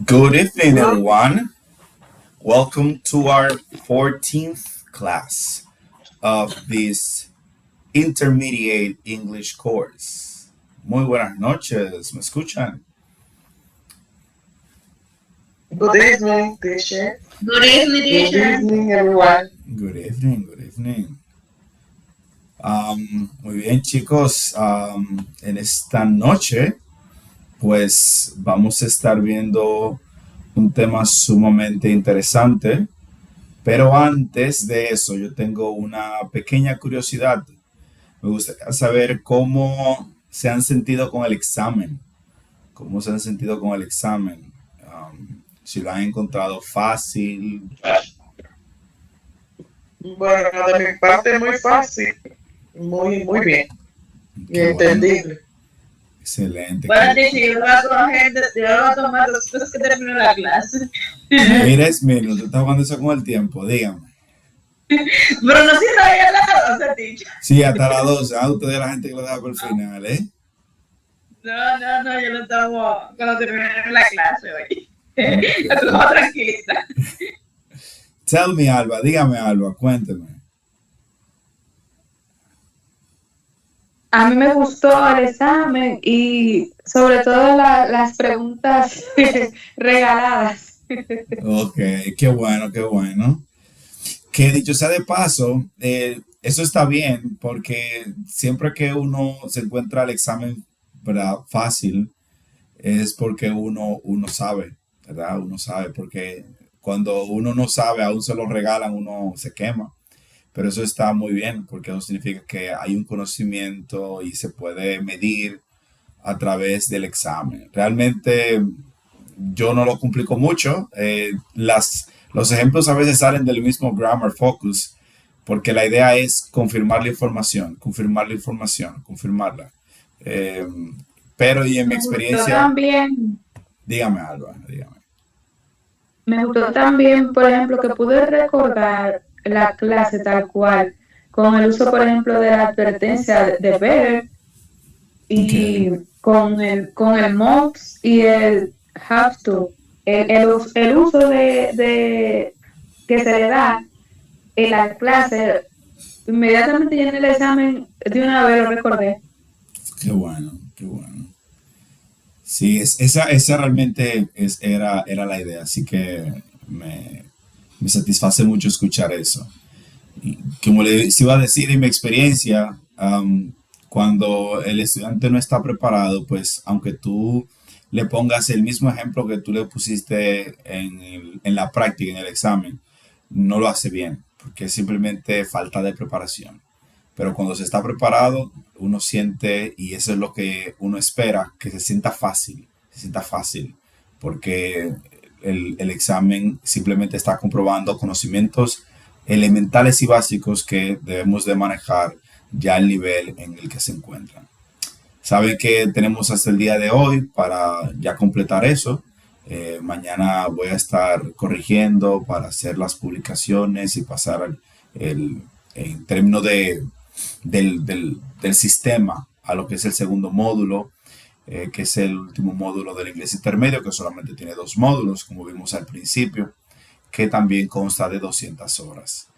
Good evening, everyone. Welcome to our 14th class of this intermediate English course. Muy buenas noches, ¿me escuchan? Good evening, teacher. Good evening, Good teacher. evening, everyone. Good evening, good evening. Muy bien, chicos. En esta noche, pues vamos a estar viendo un tema sumamente interesante. Pero antes de eso, yo tengo una pequeña curiosidad. Me gustaría saber cómo se han sentido con el examen. ¿Cómo se han sentido con el examen? Si lo han encontrado fácil. Bueno, de mi parte muy fácil, muy bien y Qué bueno, entendible. excelente. Bueno, teacher, yo lo voy a coger, yo lo voy a tomar después que termine la clase. Mira, Esmino, tú estás jugando eso con el tiempo, dígame. Pero no sirve ahí al lado, teacher. Sí, hasta las 12. Ustedes la gente que lo deja por el final, ¿eh? No, yo lo tomo cuando termine la clase hoy. Okay. Lo tomo tranquilita. Tell me, Alba, dígame, Alba, cuénteme. A mí me gustó el examen y sobre todo las preguntas regaladas. Ok, qué bueno, qué bueno. Que dicho sea de paso, eso está bien porque siempre que uno se encuentra el examen, ¿verdad? Fácil, es porque uno sabe, ¿verdad? Uno sabe, porque cuando uno no sabe, aún se lo regalan, uno se quema. Pero eso está muy bien porque eso significa que hay un conocimiento y se puede medir a través del examen. Realmente yo no lo complico mucho. Los ejemplos a veces salen del mismo Grammar Focus porque la idea es confirmar la información, confirmarla. Eh, pero y en mi Me gustó experiencia, también, dígame, Alba, dígame. me gustó también, por ejemplo, que pude recordar la clase tal cual, con el uso, por ejemplo, de la advertencia de better y Ok. con el must y el have to. El uso de que se le da en la clase, inmediatamente ya en el examen, de una vez lo recordé. Qué bueno, qué bueno. Sí, esa realmente era la idea, así que me satisface mucho escuchar eso. Y como les iba a decir en mi experiencia, cuando el estudiante no está preparado, pues aunque tú le pongas el mismo ejemplo que tú le pusiste en la práctica, en el examen, no lo hace bien, porque es simplemente falta de preparación. Pero cuando se está preparado, uno siente, y eso es lo que uno espera, que se sienta fácil, porque el examen simplemente está comprobando conocimientos elementales y básicos que debemos de manejar ya al nivel en el que se encuentran. Saben que tenemos hasta el día de hoy para ya completar eso. Mañana voy a estar corrigiendo para hacer las publicaciones y pasar en términos del sistema a lo que es el segundo módulo, que es el último módulo del inglés intermedio, que solamente tiene 2 módulos, como vimos al principio, que también consta de 200 horas.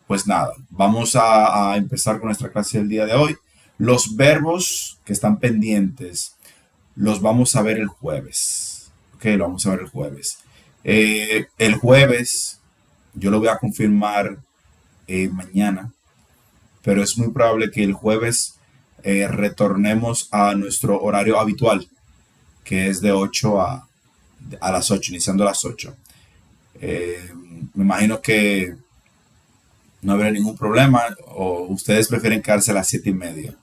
Pues nada, vamos a empezar con nuestra clase del día de hoy. Los verbos que están pendientes los vamos a ver el jueves. Ok, lo vamos a ver el jueves. El jueves yo lo voy a confirmar mañana, pero es muy probable que el jueves retornemos a nuestro horario habitual, que es de 8 a las 8, iniciando a las 8. Me imagino que no habrá ningún problema, o ustedes prefieren quedarse a las 7:30.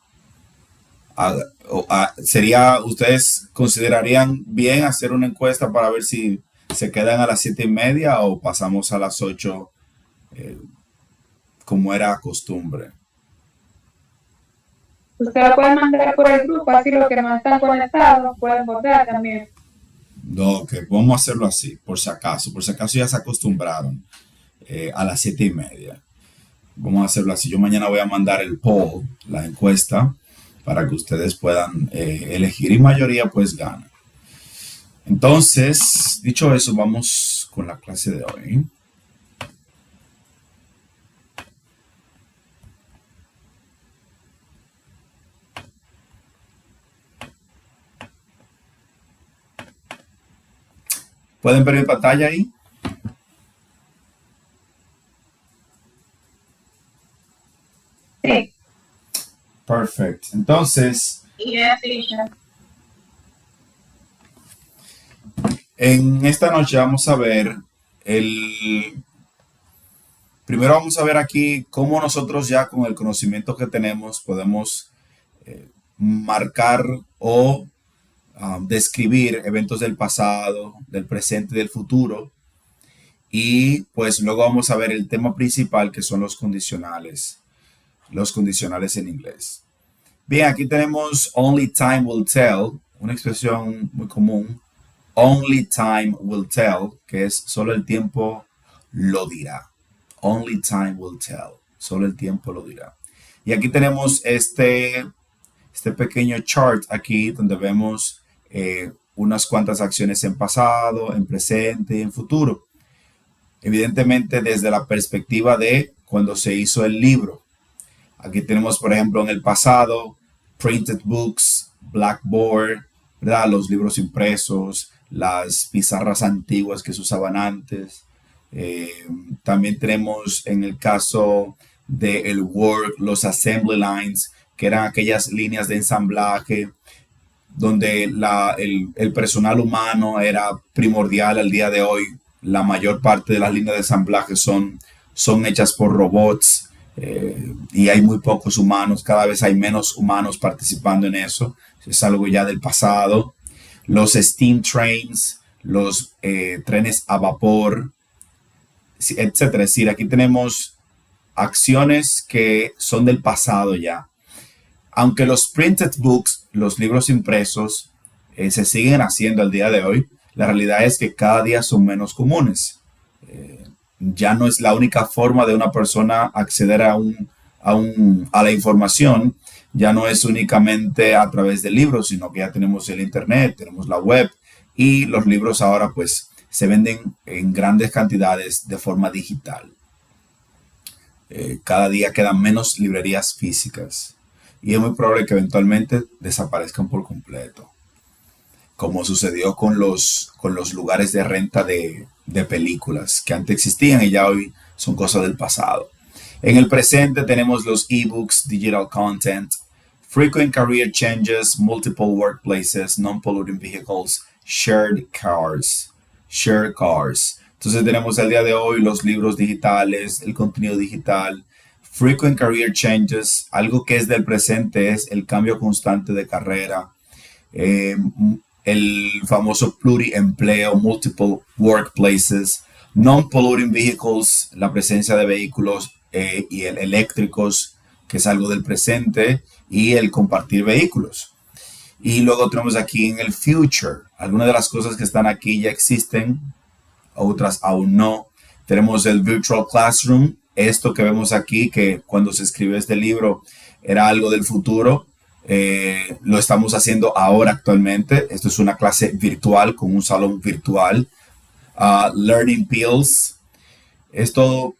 ¿Ustedes considerarían bien hacer una encuesta para ver si se quedan a las 7:30 o pasamos a las 8 como era costumbre? Usted lo puede mandar por el grupo, así los que no están conectados pueden votar también. No, que vamos a hacerlo así, por si acaso ya se acostumbraron a las 7:30. Vamos a hacerlo así. Yo mañana voy a mandar el poll, la encuesta, para que ustedes puedan elegir y mayoría pues gana. Entonces, dicho eso, vamos con la clase de hoy. ¿Pueden ver mi pantalla ahí? Sí. Perfecto. Entonces, Yes, teacher. en esta noche vamos a ver el... Primero vamos a ver aquí cómo nosotros ya con el conocimiento que tenemos podemos marcar o describir eventos del pasado, del presente y del futuro. Y pues luego vamos a ver el tema principal que son los condicionales en inglés. Bien, aquí tenemos only time will tell, una expresión muy común. Only time will tell, que es solo el tiempo lo dirá. Only time will tell, solo el tiempo lo dirá. Y aquí tenemos este pequeño chart aquí donde vemos unas cuantas acciones en pasado, en presente y en futuro. Evidentemente desde la perspectiva de cuando se hizo el libro. Aquí tenemos, por ejemplo, en el pasado, printed books, blackboard, ¿verdad? Los libros impresos, las pizarras antiguas que se usaban antes. También tenemos en el caso del Word, los assembly lines, que eran aquellas líneas de ensamblaje donde el personal humano era primordial al día de hoy. La mayor parte de las líneas de ensamblaje son hechas por robots y hay muy pocos humanos, cada vez hay menos humanos participando en eso. Es algo ya del pasado. Los steam trains, los trenes a vapor, etcétera. Es decir, aquí tenemos acciones que son del pasado ya. Aunque los printed books, los libros impresos, se siguen haciendo al día de hoy, la realidad es que cada día son menos comunes. Ya no es la única forma de una persona acceder a la información, ya no es únicamente a través de libros, sino que ya tenemos el internet, tenemos la web y los libros ahora pues se venden en grandes cantidades de forma digital. Cada día quedan menos librerías físicas y es muy probable que eventualmente desaparezcan por completo, como sucedió con los lugares de renta de películas que antes existían y ya hoy son cosas del pasado. En el presente tenemos los ebooks, digital content, frequent career changes, multiple workplaces, non-polluting vehicles, shared cars. Entonces tenemos el día de hoy los libros digitales, el contenido digital, frequent career changes, algo que es del presente es el cambio constante de carrera, el famoso pluriempleo, multiple workplaces, non-polluting vehicles, la presencia de vehículos y eléctricos, que es algo del presente, y el compartir vehículos. Y luego tenemos aquí en el future, algunas de las cosas que están aquí ya existen, otras aún no. Tenemos el virtual classroom, esto que vemos aquí, que cuando se escribió este libro era algo del futuro, lo estamos haciendo ahora actualmente. Esto es una clase virtual con un salón virtual. Learning Pills. Esto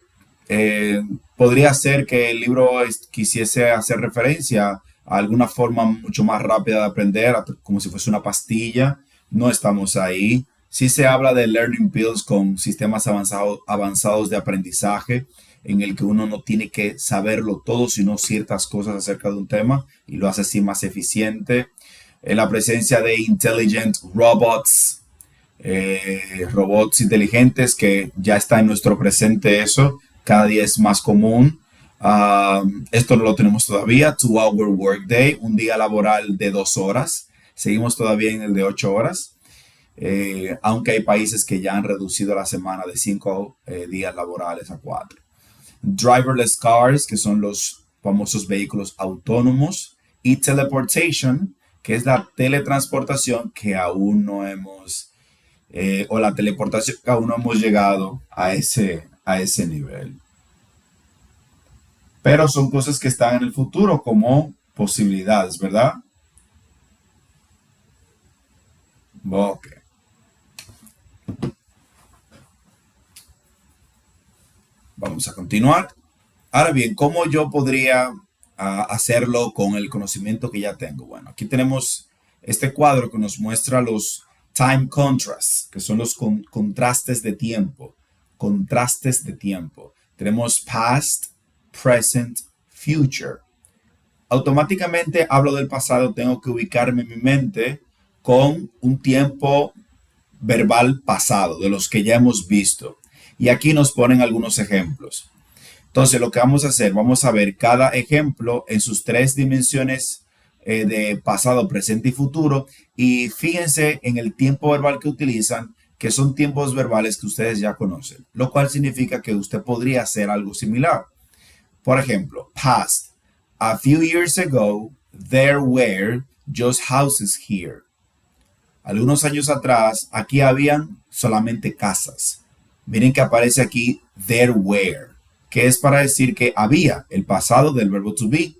podría ser que el libro quisiese hacer referencia a alguna forma mucho más rápida de aprender, como si fuese una pastilla. No estamos ahí. Sí se habla de Learning Pills con sistemas avanzados de aprendizaje, en el que uno no tiene que saberlo todo, sino ciertas cosas acerca de un tema y lo hace así más eficiente. La presencia de intelligent robots, robots inteligentes, que ya está en nuestro presente eso, cada día es más común. Esto no lo tenemos todavía, 2-hour workday, un día laboral de 2 horas. Seguimos todavía en el de 8 horas. Aunque hay países que ya han reducido la semana de 5 días laborales a 4. Driverless cars, que son los famosos vehículos autónomos, y teleportation, que es la teletransportación que aún no hemos, o la teleportación que aún no hemos llegado a ese nivel. Pero son cosas que están en el futuro como posibilidades, ¿verdad? Ok. Vamos a continuar. Ahora bien, ¿cómo yo podría hacerlo con el conocimiento que ya tengo? Bueno, aquí tenemos este cuadro que nos muestra los time contrasts, que son los contrastes de tiempo. Contrastes de tiempo. Tenemos past, present, future. Automáticamente hablo del pasado, tengo que ubicarme en mi mente con un tiempo verbal pasado, de los que ya hemos visto. Y aquí nos ponen algunos ejemplos. Entonces, lo que vamos a hacer, vamos a ver cada ejemplo en sus 3 dimensiones de pasado, presente y futuro. Y fíjense en el tiempo verbal que utilizan, que son tiempos verbales que ustedes ya conocen, lo cual significa que usted podría hacer algo similar. Por ejemplo, past. A few years ago, there were just houses here. Algunos años atrás, aquí habían solamente casas. Miren que aparece aquí there were, que es para decir que había, el pasado del verbo to be.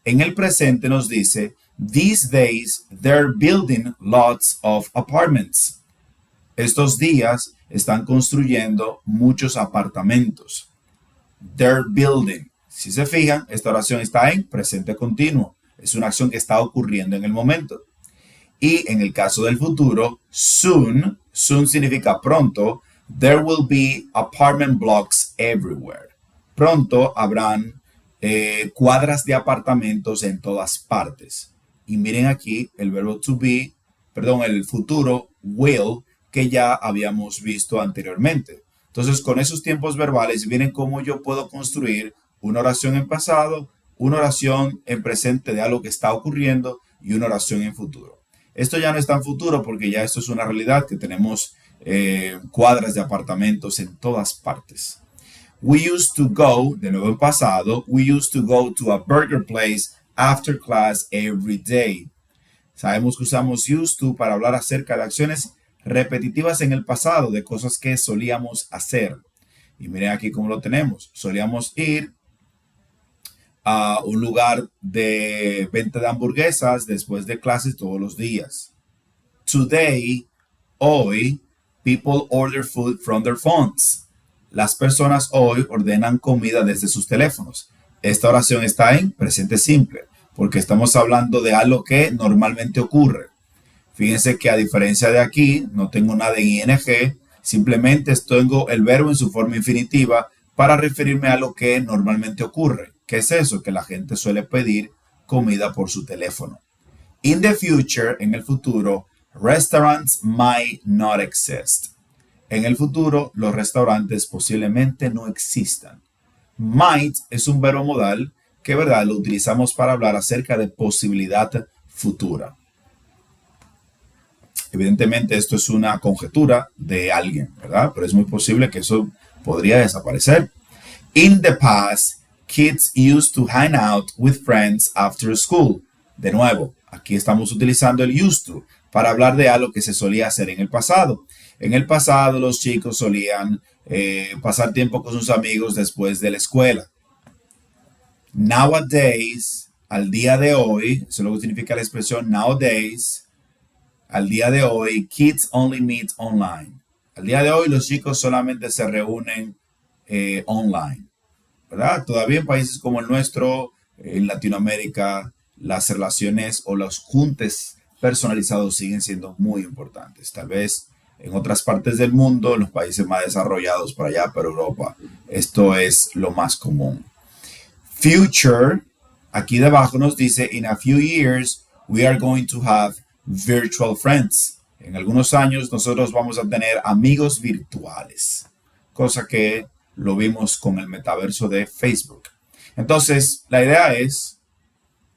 En el presente nos dice, these days they're building lots of apartments. Estos días están construyendo muchos apartamentos. They're building. Si se fijan, esta oración está en presente continuo. Es una acción que está ocurriendo en el momento. Y en el caso del futuro, soon significa pronto, there will be apartment blocks everywhere. Pronto habrán cuadras de apartamentos en todas partes. Y miren aquí el verbo to be, el futuro, will, que ya habíamos visto anteriormente. Entonces, con esos tiempos verbales, miren cómo yo puedo construir una oración en pasado, una oración en presente de algo que está ocurriendo y una oración en futuro. Esto ya no es tan futuro porque ya esto es una realidad que tenemos cuadras de apartamentos en todas partes. We used to go, de nuevo en pasado, we used to go to a burger place after class every day. Sabemos que usamos used to para hablar acerca de acciones repetitivas en el pasado, de cosas que solíamos hacer. Y miren aquí cómo lo tenemos. Solíamos ir a un lugar de venta de hamburguesas después de clases todos los días. Today, hoy, people order food from their phones. Las personas hoy ordenan comida desde sus teléfonos. Esta oración está en presente simple, porque estamos hablando de algo que normalmente ocurre. Fíjense que a diferencia de aquí, no tengo nada en ing, simplemente tengo el verbo en su forma infinitiva para referirme a lo que normalmente ocurre. ¿Qué es eso? Que la gente suele pedir comida por su teléfono. In the future, en el futuro, restaurants might not exist. En el futuro, los restaurantes posiblemente no existan. Might es un verbo modal que, ¿verdad?, lo utilizamos para hablar acerca de posibilidad futura. Evidentemente, esto es una conjetura de alguien, ¿verdad? Pero es muy posible que eso podría desaparecer. In the past, kids used to hang out with friends after school. De nuevo, aquí estamos utilizando el used to para hablar de algo que se solía hacer en el pasado. En el pasado, los chicos solían pasar tiempo con sus amigos después de la escuela. Nowadays, al día de hoy, eso es lo que significa la expresión nowadays, al día de hoy, kids only meet online. Al día de hoy, los chicos solamente se reúnen online, ¿verdad? Todavía en países como el nuestro, en Latinoamérica, las relaciones o los juntes personalizados siguen siendo muy importantes. Tal vez en otras partes del mundo, en los países más desarrollados por allá, por Europa, esto es lo más común. Future, aquí debajo nos dice, in a few years, we are going to have virtual friends. En algunos años nosotros vamos a tener amigos virtuales, cosa que lo vimos con el metaverso de Facebook. Entonces, la idea es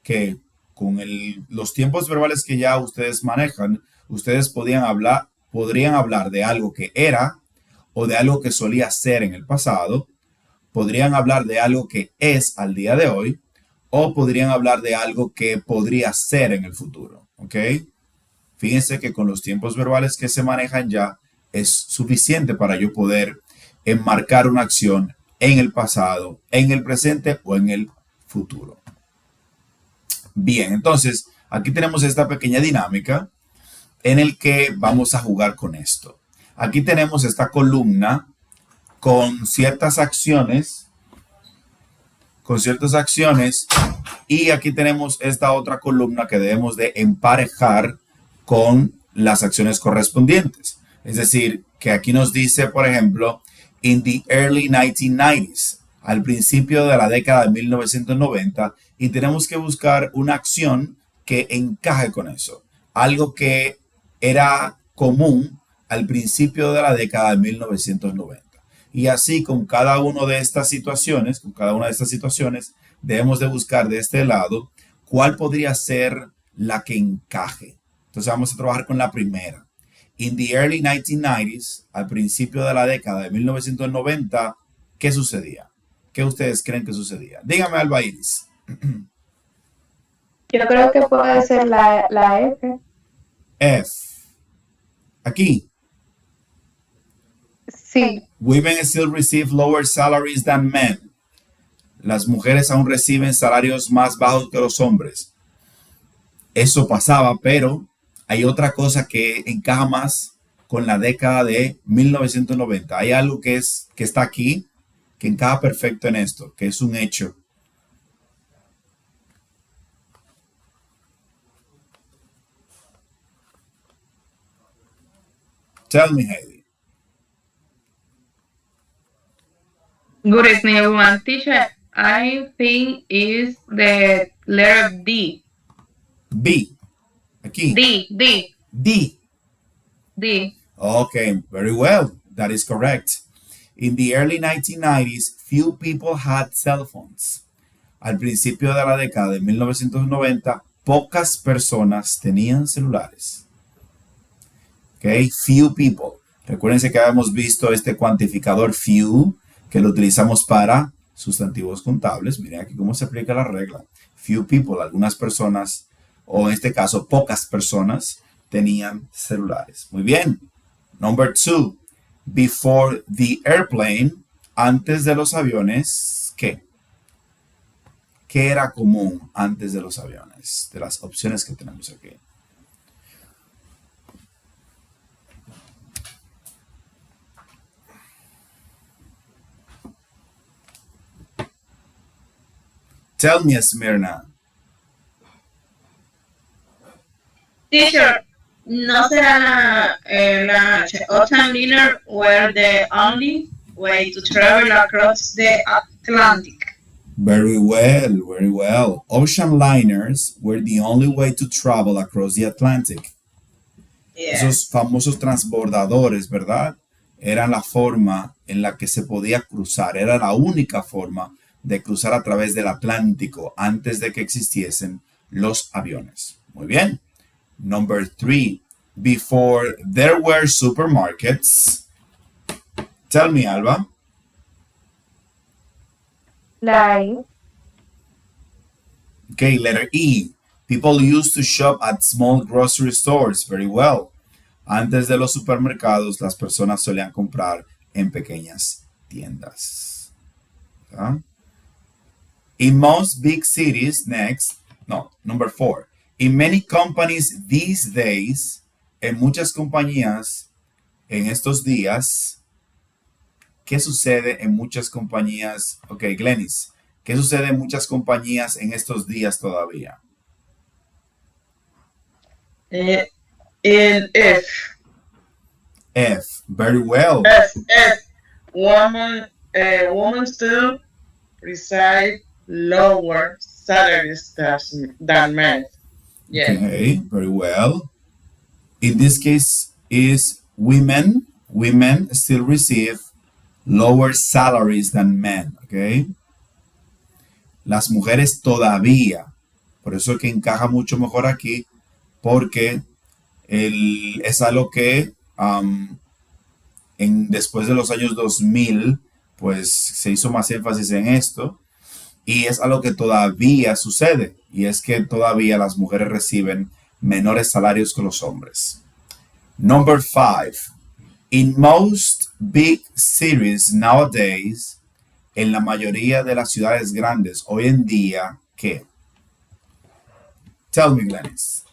que con los tiempos verbales que ya ustedes manejan, ustedes podrían hablar de algo que era o de algo que solía ser en el pasado, podrían hablar de algo que es al día de hoy o podrían hablar de algo que podría ser en el futuro, ¿ok? Fíjense que con los tiempos verbales que se manejan ya es suficiente para yo poder enmarcar una acción en el pasado, en el presente o en el futuro. Bien, entonces aquí tenemos esta pequeña dinámica en el que vamos a jugar con esto. Aquí tenemos esta columna con ciertas acciones, y aquí tenemos esta otra columna que debemos de emparejar con las acciones correspondientes. Es decir, que aquí nos dice, por ejemplo, in the early 1990s, al principio de la década de 1990, y tenemos que buscar una acción que encaje con eso. Algo que era común al principio de la década de 1990. Y así con cada una de estas situaciones, debemos de buscar de este lado cuál podría ser la que encaje. Entonces vamos a trabajar con la primera. In the early 1990s, al principio de la década de 1990, ¿qué sucedía? ¿Qué ustedes creen que sucedía? Dígame, Alba Iris. Yo creo que puede ser la F. F. Aquí. Sí. Women still receive lower salaries than men. Las mujeres aún reciben salarios más bajos que los hombres. Eso pasaba, pero hay otra cosa que encaja más con la década de 1990. Hay algo que está aquí, que encaja perfecto en esto, que es un hecho. Tell me, Heidi. Good evening, everyone. Teacher, I think is the letter D. B. Aquí. D. D. Okay, very well. That is correct. In the early 1990s, few people had cell phones. Al principio de la década de 1990, pocas personas tenían celulares. Okay, few people. Recuérdense que habíamos visto este cuantificador few, que lo utilizamos para sustantivos contables. Miren aquí cómo se aplica la regla. Few people, algunas personas, o en este caso pocas personas, tenían celulares. Muy bien. Number 2. Before the airplane, antes de los aviones, ¿qué? ¿Qué era común antes de los aviones? De las opciones que tenemos aquí. Tell me, Esmirna. Teacher, ¿no será la ocean liner were the only way to travel across the Atlantic? Very well, very well. Ocean liners were the only way to travel across the Atlantic. Yeah. Esos famosos transbordadores, ¿verdad? Eran la forma en la que se podía cruzar. Era la única forma de cruzar a través del Atlántico antes de que existiesen los aviones. Muy bien. Number 3. Before there were supermarkets. Tell me, Alba. La I. Okay, letter E. People used to shop at small grocery stores. Very well. Antes de los supermercados, las personas solían comprar en pequeñas tiendas. ¿Ah? In most big cities, number 4. In many companies these days, en muchas compañías en estos días, ¿qué sucede en muchas compañías? Ok, Glenis, ¿qué sucede en muchas compañías en estos días todavía? In F. F, very well. F. Women still receive lower salaries than men. Yeah. Okay, very well. In this case is women still receive lower salaries than men, okay? Las mujeres todavía, por eso es que encaja mucho mejor aquí, porque es algo que después de los años 2000, pues se hizo más énfasis en esto, y es algo que todavía sucede, y es que todavía las mujeres reciben menores salarios que los hombres. Number 5. In most big cities nowadays, en la mayoría de las ciudades grandes hoy en día, ¿qué? Tell me, Glennis.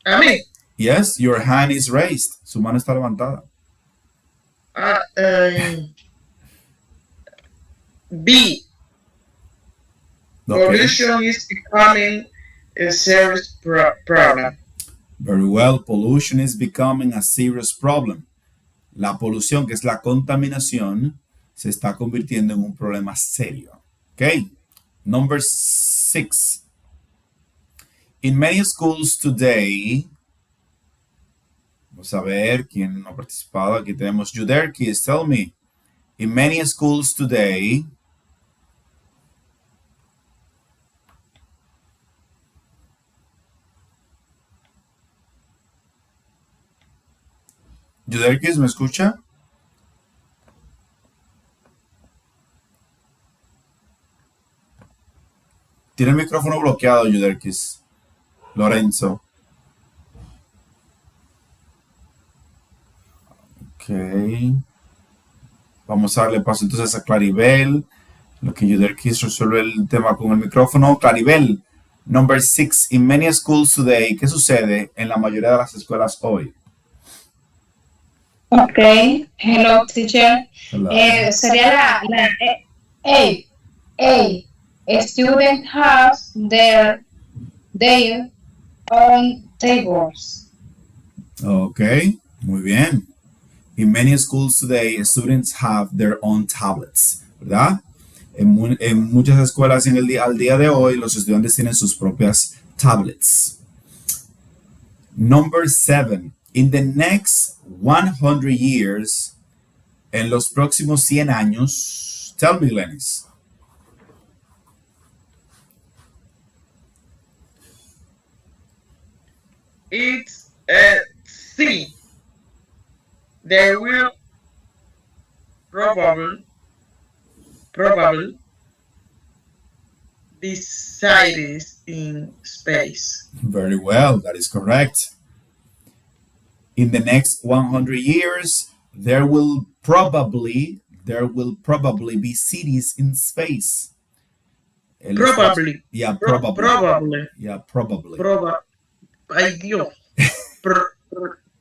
A mí. Yes, your hand is raised. Su mano está levantada. B. Okay. Pollution is becoming a serious problem. Very well. Pollution is becoming a serious problem. La polución, que es la contaminación, se está convirtiendo en un problema serio. Okay. Number 6. In many schools today, vamos a ver quién no ha participado. Aquí tenemos Juderkis. Tell me. In many schools today, Juderkis, ¿me escucha? Tiene el micrófono bloqueado, Juderkis. Lorenzo. Ok. Vamos a darle paso entonces a Claribel. Lo que Juderkis resuelve el tema con el micrófono. Claribel, number 6. In many schools today, ¿qué sucede en la mayoría de las escuelas hoy? Ok, hello teacher. Hello. Sería la A. Students have their own tables. Ok, muy bien. In many schools today, students have their own tablets, ¿verdad? En muchas escuelas al día de hoy, los estudiantes tienen sus propias tablets. Number 7. In the next 100 years, en los próximos 100 años, tell me, Lenis. It's C. There will probably be cities in space. Very well, that is correct. In the next 100 years, there will probably be cities in space. Probably. Yeah, probably. Probably. Yeah, probably. Ay, Dios.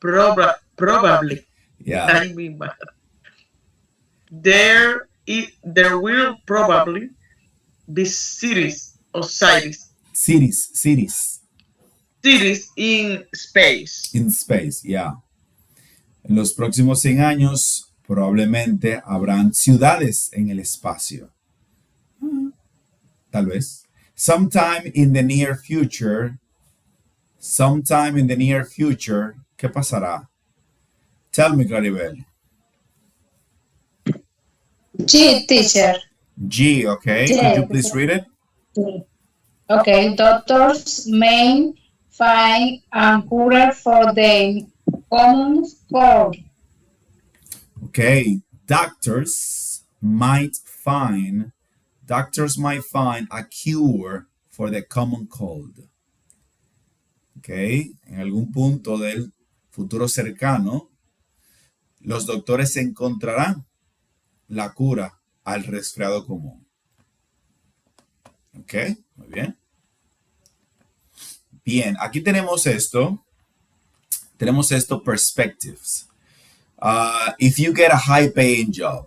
Probably. Yeah. Ay, mi madre. There will probably be cities or cities. Cities. Cities in space. In space, yeah. En los próximos 100 años, probablemente habrán ciudades en el espacio. Tal vez. Sometime in the near future, ¿qué pasará? Tell me, Claribel. G, teacher. G, okay. Could you please read it? Okay, doctors may find a cure for the common cold. Okay, doctors might find a cure for the common cold. Okay, en algún punto del futuro cercano, los doctores encontrarán la cura al resfriado común. Ok, muy bien. Bien, aquí tenemos esto. Perspectives. If you get a high paying job,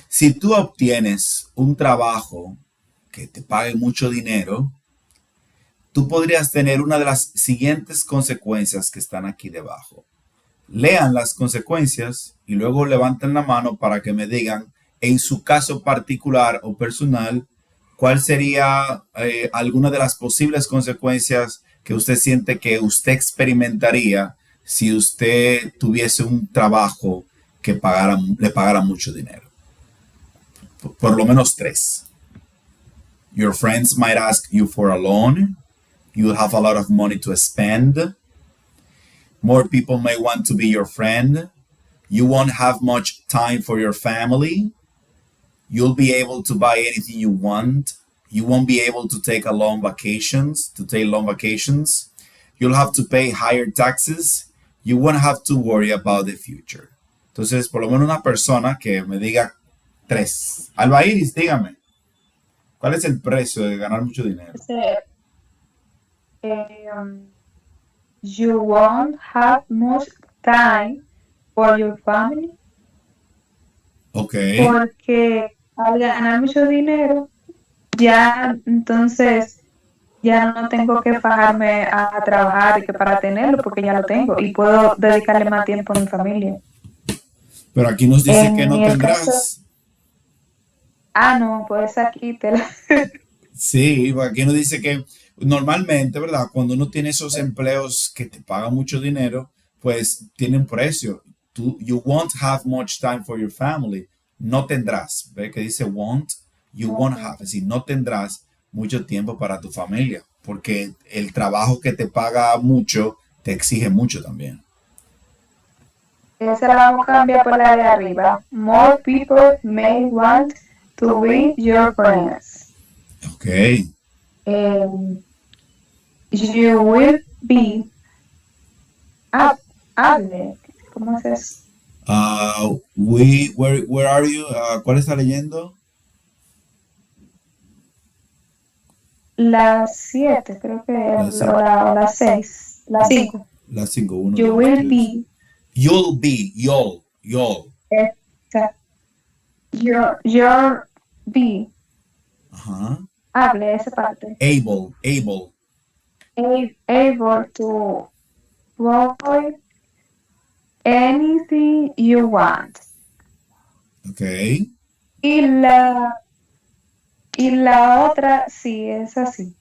si tú obtienes un trabajo que te pague mucho dinero, tú podrías tener una de las siguientes consecuencias que están aquí debajo. Lean las consecuencias y luego levanten la mano para que me digan, en su caso particular o personal, cuál sería alguna de las posibles consecuencias que usted siente que usted experimentaría si usted tuviese un trabajo que le pagara mucho dinero. Por lo menos 3. Your friends might ask you for a loan. You'll have a lot of money to spend. More people may want to be your friend. You won't have much time for your family. You'll be able to buy anything you want. You won't be able to take long vacations. You'll have to pay higher taxes. You won't have to worry about the future. Entonces, por lo menos una persona que me diga 3. Alba Iris, dígame. ¿Cuál es el precio de ganar mucho dinero? you won't have much time for your family. Ok. Porque al ganar mucho dinero, ya entonces ya no tengo que fajarme a trabajar y que para tenerlo, porque ya lo tengo y puedo dedicarle más tiempo a mi familia. Pero aquí nos dice que no En el caso, tendrás. no, pues aquí te la... Sí, aquí nos dice que normalmente, ¿verdad? Cuando uno tiene esos empleos que te pagan mucho dinero, pues tienen precio. You won't have much time for your family. No tendrás. ¿Ve que dice won't? You won't have. Es decir, no tendrás mucho tiempo para tu familia. Porque el trabajo que te paga mucho te exige mucho también. Esa la vamos a cambiar por la de arriba. More people may want to be your friends. Ok. You will be hable. ¿Cómo es eso? Where are you? ¿Cuál está leyendo? Las 7, creo que Las es, o las 6, las 5. Las 5, 1, You 2, will 3. be. You'll. Exacto. Your be. Ajá. Hable esa parte. Able. Able to avoid anything you want. Ok. Y la otra sí es así.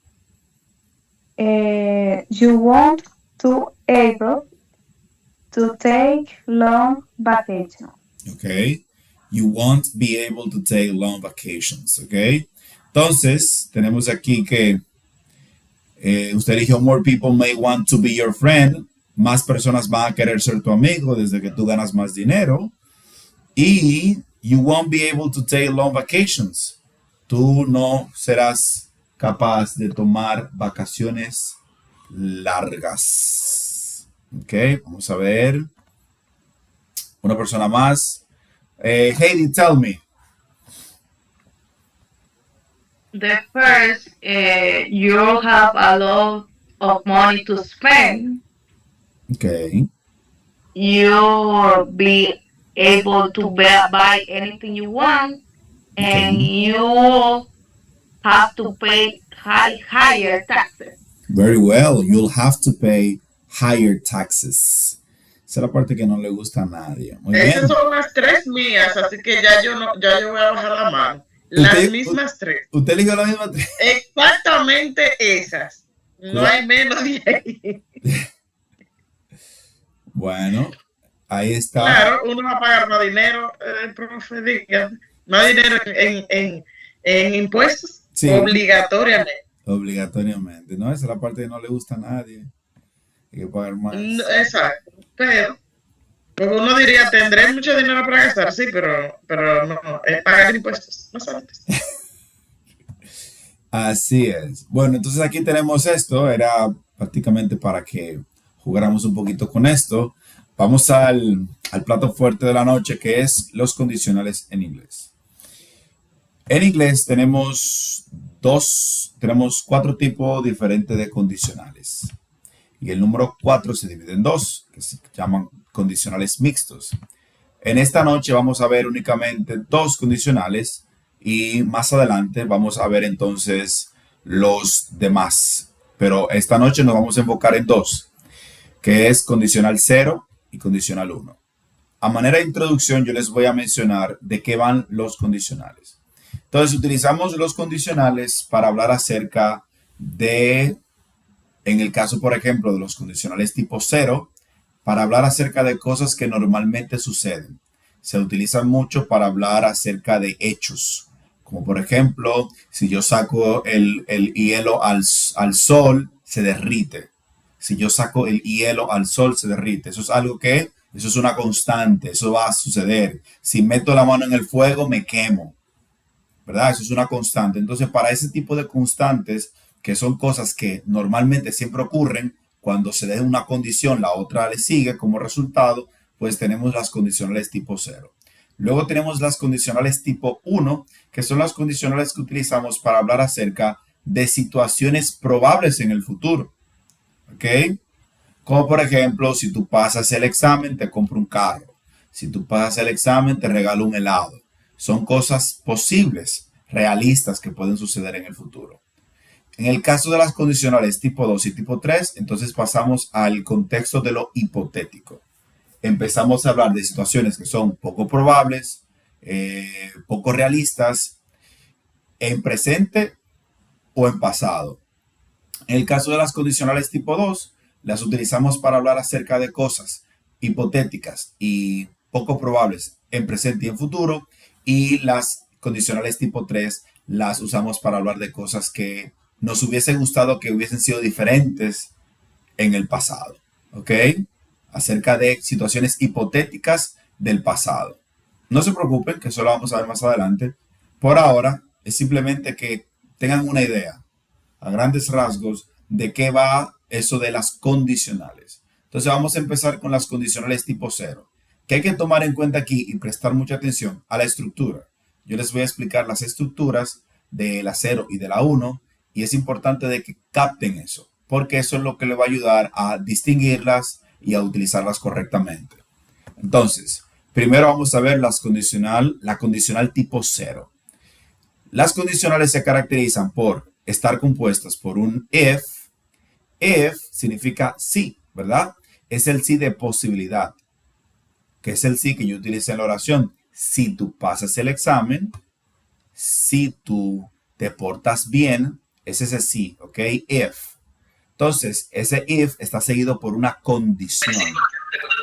You want to able to take long vacation. Ok. You won't be able to take long vacations. Ok. Entonces, tenemos aquí que usted eligió more people may want to be your friend. Más personas van a querer ser tu amigo desde que tú ganas más dinero. Y you won't be able to take long vacations. Tú no serás capaz de tomar vacaciones largas. Ok, vamos a ver. Una persona más. Heidi, tell me. The first, you'll have a lot of money to spend. Ok. You'll be able to buy anything you want, and Okay. you have to pay higher taxes. Very well. You'll have to pay higher taxes. Esa es la parte que no le gusta a nadie. Muy bien. Esas son las 3 mías, así que ya yo voy a bajar la mano. Las mismas 3. ¿Usted eligió la misma 3? Exactamente esas. No hay menos de ahí. Bueno, ahí está. Claro, uno va a pagar más dinero, profe, diga, más dinero en impuestos, Sí. Obligatoriamente. Obligatoriamente, ¿no? Esa es la parte que no le gusta a nadie. Hay que pagar más. No, exacto, pero uno diría, tendré mucho dinero para gastar, sí, pero no, pagar impuestos, no solamente. Así es. Bueno, entonces aquí tenemos esto, era prácticamente para que jugáramos un poquito con esto. Vamos al plato fuerte de la noche, que es los condicionales en inglés. En inglés tenemos 4 tipos diferentes de condicionales. Y el número 4 se divide en 2, que se llaman condicionales mixtos. En esta noche vamos a ver únicamente 2 condicionales y más adelante vamos a ver entonces los demás. Pero esta noche nos vamos a enfocar en 2, que es condicional 0 y condicional 1. A manera de introducción yo les voy a mencionar de qué van los condicionales. Entonces utilizamos los condicionales para hablar acerca de, en el caso por ejemplo de los condicionales tipo 0, para hablar acerca de cosas que normalmente suceden. Se utilizan mucho para hablar acerca de hechos. Como por ejemplo, si yo saco el hielo al sol, se derrite. Si yo saco el hielo al sol, se derrite. Eso es una constante, eso va a suceder. Si meto la mano en el fuego, me quemo. ¿Verdad? Eso es una constante. Entonces, para ese tipo de constantes, que son cosas que normalmente siempre ocurren, cuando se deja una condición, la otra le sigue como resultado, pues tenemos las condicionales tipo 0. Luego tenemos las condicionales tipo 1, que son las condicionales que utilizamos para hablar acerca de situaciones probables en el futuro. ¿Ok? Como por ejemplo, si tú pasas el examen, te compro un carro. Si tú pasas el examen, te regalo un helado. Son cosas posibles, realistas que pueden suceder en el futuro. En el caso de las condicionales tipo 2 y tipo 3, entonces pasamos al contexto de lo hipotético. Empezamos a hablar de situaciones que son poco probables, poco realistas, en presente o en pasado. En el caso de las condicionales tipo 2, las utilizamos para hablar acerca de cosas hipotéticas y poco probables en presente y en futuro. Y las condicionales tipo 3 las usamos para hablar de cosas que nos hubiese gustado que hubiesen sido diferentes en el pasado. ¿Ok? Acerca de situaciones hipotéticas del pasado. No se preocupen, que eso lo vamos a ver más adelante. Por ahora, es simplemente que tengan una idea, a grandes rasgos, de qué va eso de las condicionales. Entonces vamos a empezar con las condicionales tipo 0. ¿Qué hay que tomar en cuenta aquí y prestar mucha atención? A la estructura. Yo les voy a explicar las estructuras de la 0 y de la 1 y es importante de que capten eso, porque eso es lo que le va a ayudar a distinguirlas y a utilizarlas correctamente. Entonces, primero vamos a ver la condicional tipo 0. Las condicionales se caracterizan por estar compuestas por un if. If significa sí, ¿verdad? Es el sí de posibilidad, que es el sí que yo utilicé en la oración. Si tú pasas el examen, si tú te portas bien, es ese sí, ¿ok? If. Entonces, ese if está seguido por una condición,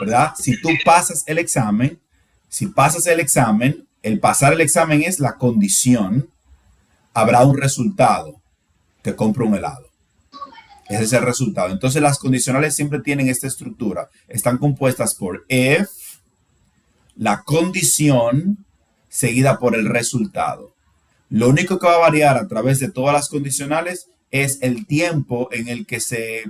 ¿verdad? Si tú pasas el examen, el pasar el examen es la condición, habrá un resultado, te compro un helado. Ese es el resultado. Entonces, las condicionales siempre tienen esta estructura. Están compuestas por if, la condición, seguida por el resultado. Lo único que va a variar a través de todas las condicionales es el tiempo en el que se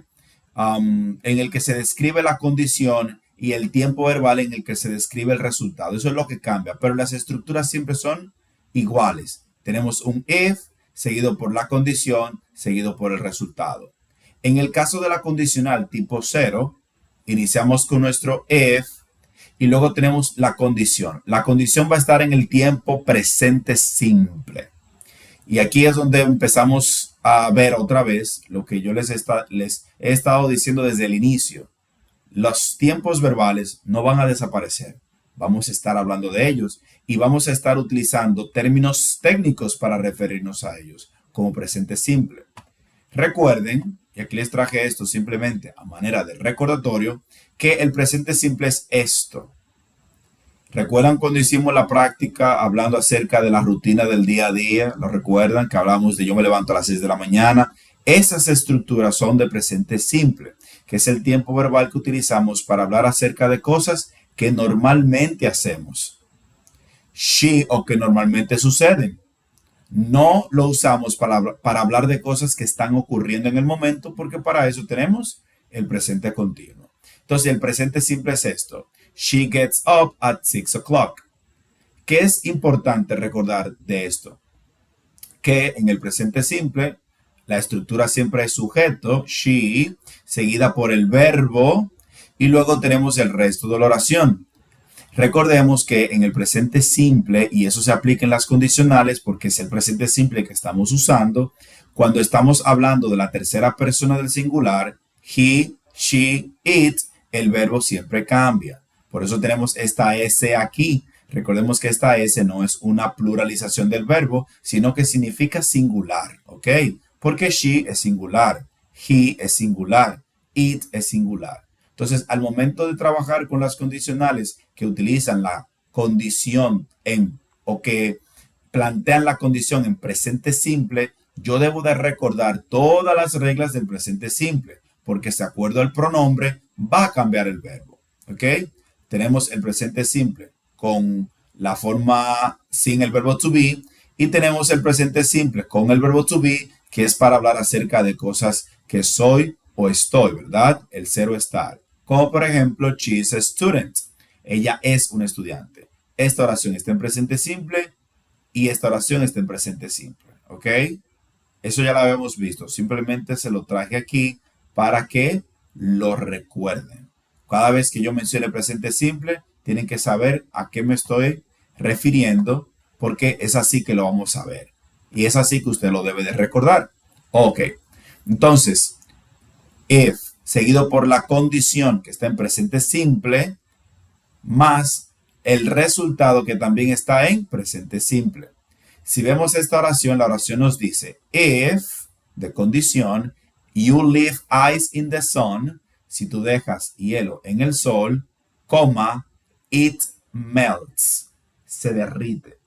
describe la condición y el tiempo verbal en el que se describe el resultado. Eso es lo que cambia, pero las estructuras siempre son iguales. Tenemos un if, seguido por la condición, seguido por el resultado. En el caso de la condicional tipo 0, iniciamos con nuestro if y luego tenemos la condición. La condición va a estar en el tiempo presente simple. Y aquí es donde empezamos a ver otra vez lo que yo les he estado diciendo desde el inicio. Los tiempos verbales no van a desaparecer. Vamos a estar hablando de ellos y vamos a estar utilizando términos técnicos para referirnos a ellos, como presente simple. Recuerden, y aquí les traje esto simplemente a manera de recordatorio, que el presente simple es esto. ¿Recuerdan cuando hicimos la práctica hablando acerca de la rutina del día a día? ¿Lo recuerdan? Que hablamos de yo me levanto a las 6 de la mañana. Esas estructuras son de presente simple, que es el tiempo verbal que utilizamos para hablar acerca de cosas que normalmente hacemos. O que normalmente suceden. No lo usamos para hablar de cosas que están ocurriendo en el momento, porque para eso tenemos el presente continuo. Entonces, el presente simple es esto. She gets up at 6 o'clock. ¿Qué es importante recordar de esto? Que en el presente simple, la estructura siempre es sujeto, she, seguida por el verbo, y luego tenemos el resto de la oración. Recordemos que en el presente simple, y eso se aplica en las condicionales porque es el presente simple que estamos usando, cuando estamos hablando de la tercera persona del singular, he, she, it, el verbo siempre cambia. Por eso tenemos esta S aquí. Recordemos que esta S no es una pluralización del verbo, sino que significa singular, ¿ok? Porque she es singular, he es singular, it es singular. Entonces, al momento de trabajar con las condicionales que utilizan la condición o que plantean la condición en presente simple, yo debo de recordar todas las reglas del presente simple, porque de acuerdo al pronombre va a cambiar el verbo, ¿ok? Tenemos el presente simple con la forma sin el verbo to be y tenemos el presente simple con el verbo to be, que es para hablar acerca de cosas que soy o estoy, ¿verdad? El ser o estar. Como por ejemplo, she is a student. Ella es una estudiante. Esta oración está en presente simple y esta oración está en presente simple, ¿ok? Eso ya lo habíamos visto. Simplemente se lo traje aquí para que lo recuerden. Cada vez que yo mencione presente simple, tienen que saber a qué me estoy refiriendo, porque es así que lo vamos a ver. Y es así que usted lo debe de recordar. Ok, entonces, if seguido por la condición que está en presente simple, más el resultado que también está en presente simple. Si vemos esta oración, la oración nos dice, if, de condición, you leave ice in the sun, si tú dejas hielo en el sol, coma, it melts, se derrite.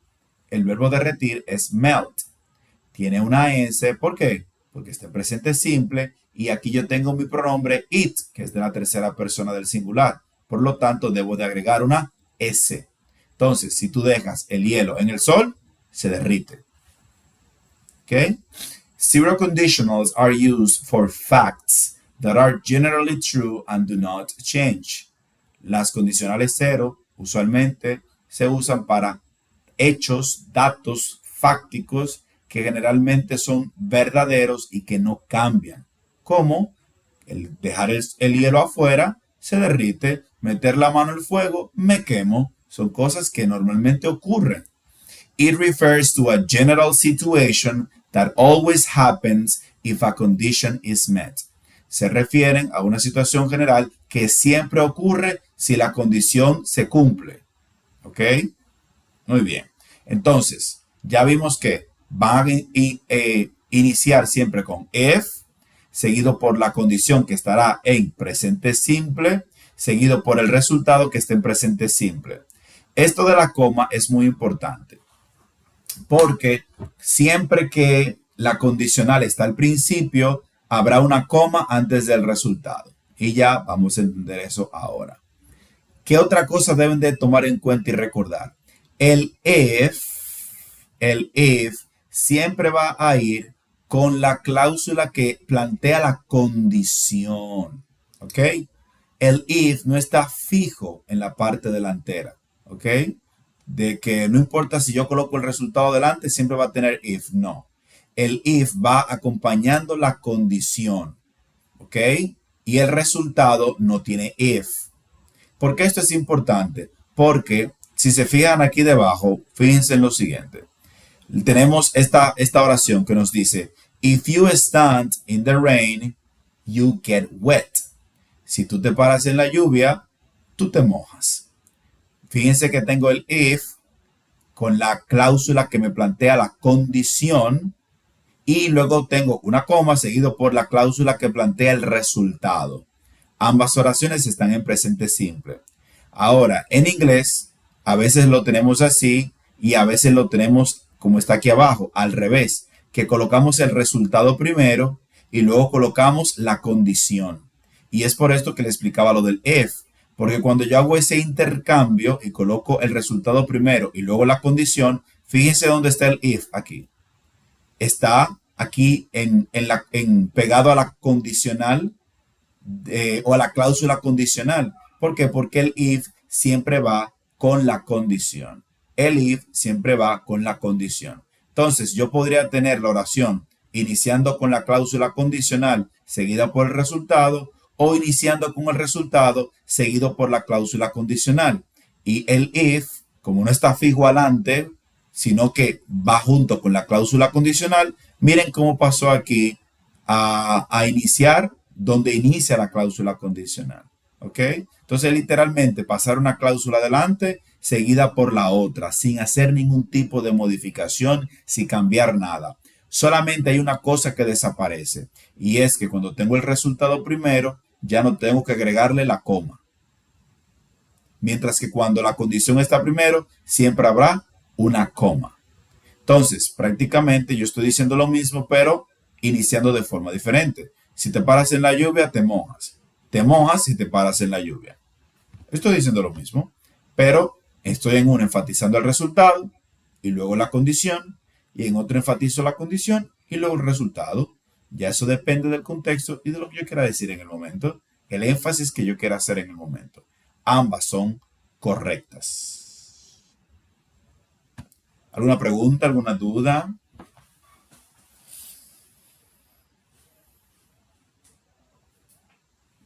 El verbo derretir es melt. Tiene una S, ¿por qué? Porque está en presente simple y aquí yo tengo mi pronombre it, que es de la tercera persona del singular. Por lo tanto, debo de agregar una S. Entonces, si tú dejas el hielo en el sol, se derrite. ¿Ok? Zero conditionals are used for facts that are generally true and do not change. Las condicionales cero usualmente se usan para hechos, datos fácticos que generalmente son verdaderos y que no cambian. Como el dejar el hielo afuera, se derrite, meter la mano al fuego, me quemo. Son cosas que normalmente ocurren. It refers to a general situation that always happens if a condition is met. Se refieren a una situación general que siempre ocurre si la condición se cumple. ¿Ok? Muy bien. Entonces, ya vimos que van a iniciar siempre con if, seguido por la condición que estará en presente simple, seguido por el resultado que esté en presente simple. Esto de la coma es muy importante, porque siempre que la condicional está al principio, habrá una coma antes del resultado. Y ya vamos a entender eso ahora. ¿Qué otra cosa deben de tomar en cuenta y recordar? El if siempre va a ir con la cláusula que plantea la condición. ¿Ok? El if no está fijo en la parte delantera. ¿Ok? De que no importa si yo coloco el resultado delante, siempre va a tener if. No. El if va acompañando la condición. ¿Ok? Y el resultado no tiene if. ¿Por qué esto es importante? Porque si se fijan aquí debajo, fíjense en lo siguiente. Tenemos esta oración que nos dice, if you stand in the rain, you get wet. Si tú te paras en la lluvia, tú te mojas. Fíjense que tengo el if con la cláusula que me plantea la condición y luego tengo una coma seguido por la cláusula que plantea el resultado. Ambas oraciones están en presente simple. Ahora, en inglés, a veces lo tenemos así y a veces lo tenemos como está aquí abajo, al revés, que colocamos el resultado primero y luego colocamos la condición. Y es por esto que le explicaba lo del if, porque cuando yo hago ese intercambio y coloco el resultado primero y luego la condición, fíjense dónde está el if aquí. Está aquí pegado a la condicional o a la cláusula condicional. ¿Por qué? Porque el if siempre va con la condición. El if siempre va con la condición. Entonces, yo podría tener la oración iniciando con la cláusula condicional seguida por el resultado o iniciando con el resultado seguido por la cláusula condicional. Y el if, como no está fijo adelante, sino que va junto con la cláusula condicional, miren cómo pasó aquí a iniciar donde inicia la cláusula condicional. ¿Ok? Entonces, literalmente, pasar una cláusula adelante seguida por la otra, sin hacer ningún tipo de modificación, sin cambiar nada. Solamente hay una cosa que desaparece, y es que cuando tengo el resultado primero, ya no tengo que agregarle la coma. Mientras que cuando la condición está primero, siempre habrá una coma. Entonces, prácticamente yo estoy diciendo lo mismo, pero iniciando de forma diferente. Si te paras en la lluvia, te mojas. Te mojas si te paras en la lluvia. Estoy diciendo lo mismo, pero estoy en uno enfatizando el resultado y luego la condición, y en otro enfatizo la condición y luego el resultado. Ya eso depende del contexto y de lo que yo quiera decir en el momento, el énfasis que yo quiera hacer en el momento. Ambas son correctas. ¿Alguna pregunta, alguna duda?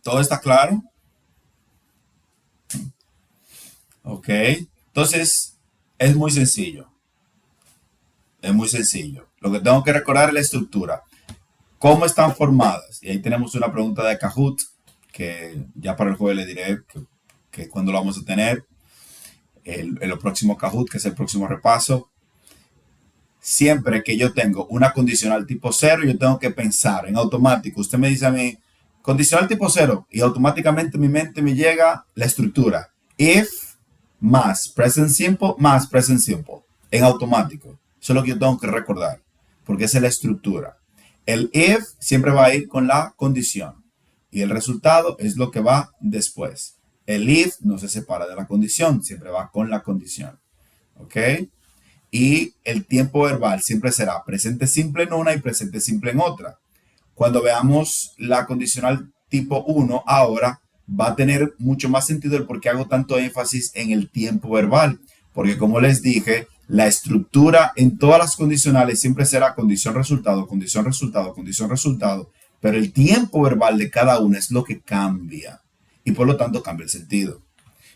¿Todo está claro? Ok. Entonces, es muy sencillo. Es muy sencillo. Lo que tengo que recordar es la estructura. ¿Cómo están formadas? Y ahí tenemos una pregunta de Kahoot, que ya para el jueves le diré que cuándo lo vamos a tener. El próximo Kahoot, que es el próximo repaso. Siempre que yo tengo una condicional tipo 0, yo tengo que pensar en automático. Usted me dice a mí, condicional tipo 0, y automáticamente mi mente me llega la estructura. If más present simple más present simple. En automático. Eso es lo que yo tengo que recordar, porque esa es la estructura. El if siempre va a ir con la condición, y el resultado es lo que va después. El if no se separa de la condición, siempre va con la condición. ¿Ok? Y el tiempo verbal siempre será presente simple en una y presente simple en otra. Cuando veamos la condicional tipo 1 ahora, va a tener mucho más sentido el por qué hago tanto énfasis en el tiempo verbal. Porque como les dije, la estructura en todas las condicionales siempre será condición, resultado, condición, resultado, condición, resultado. Pero el tiempo verbal de cada una es lo que cambia. Y por lo tanto cambia el sentido.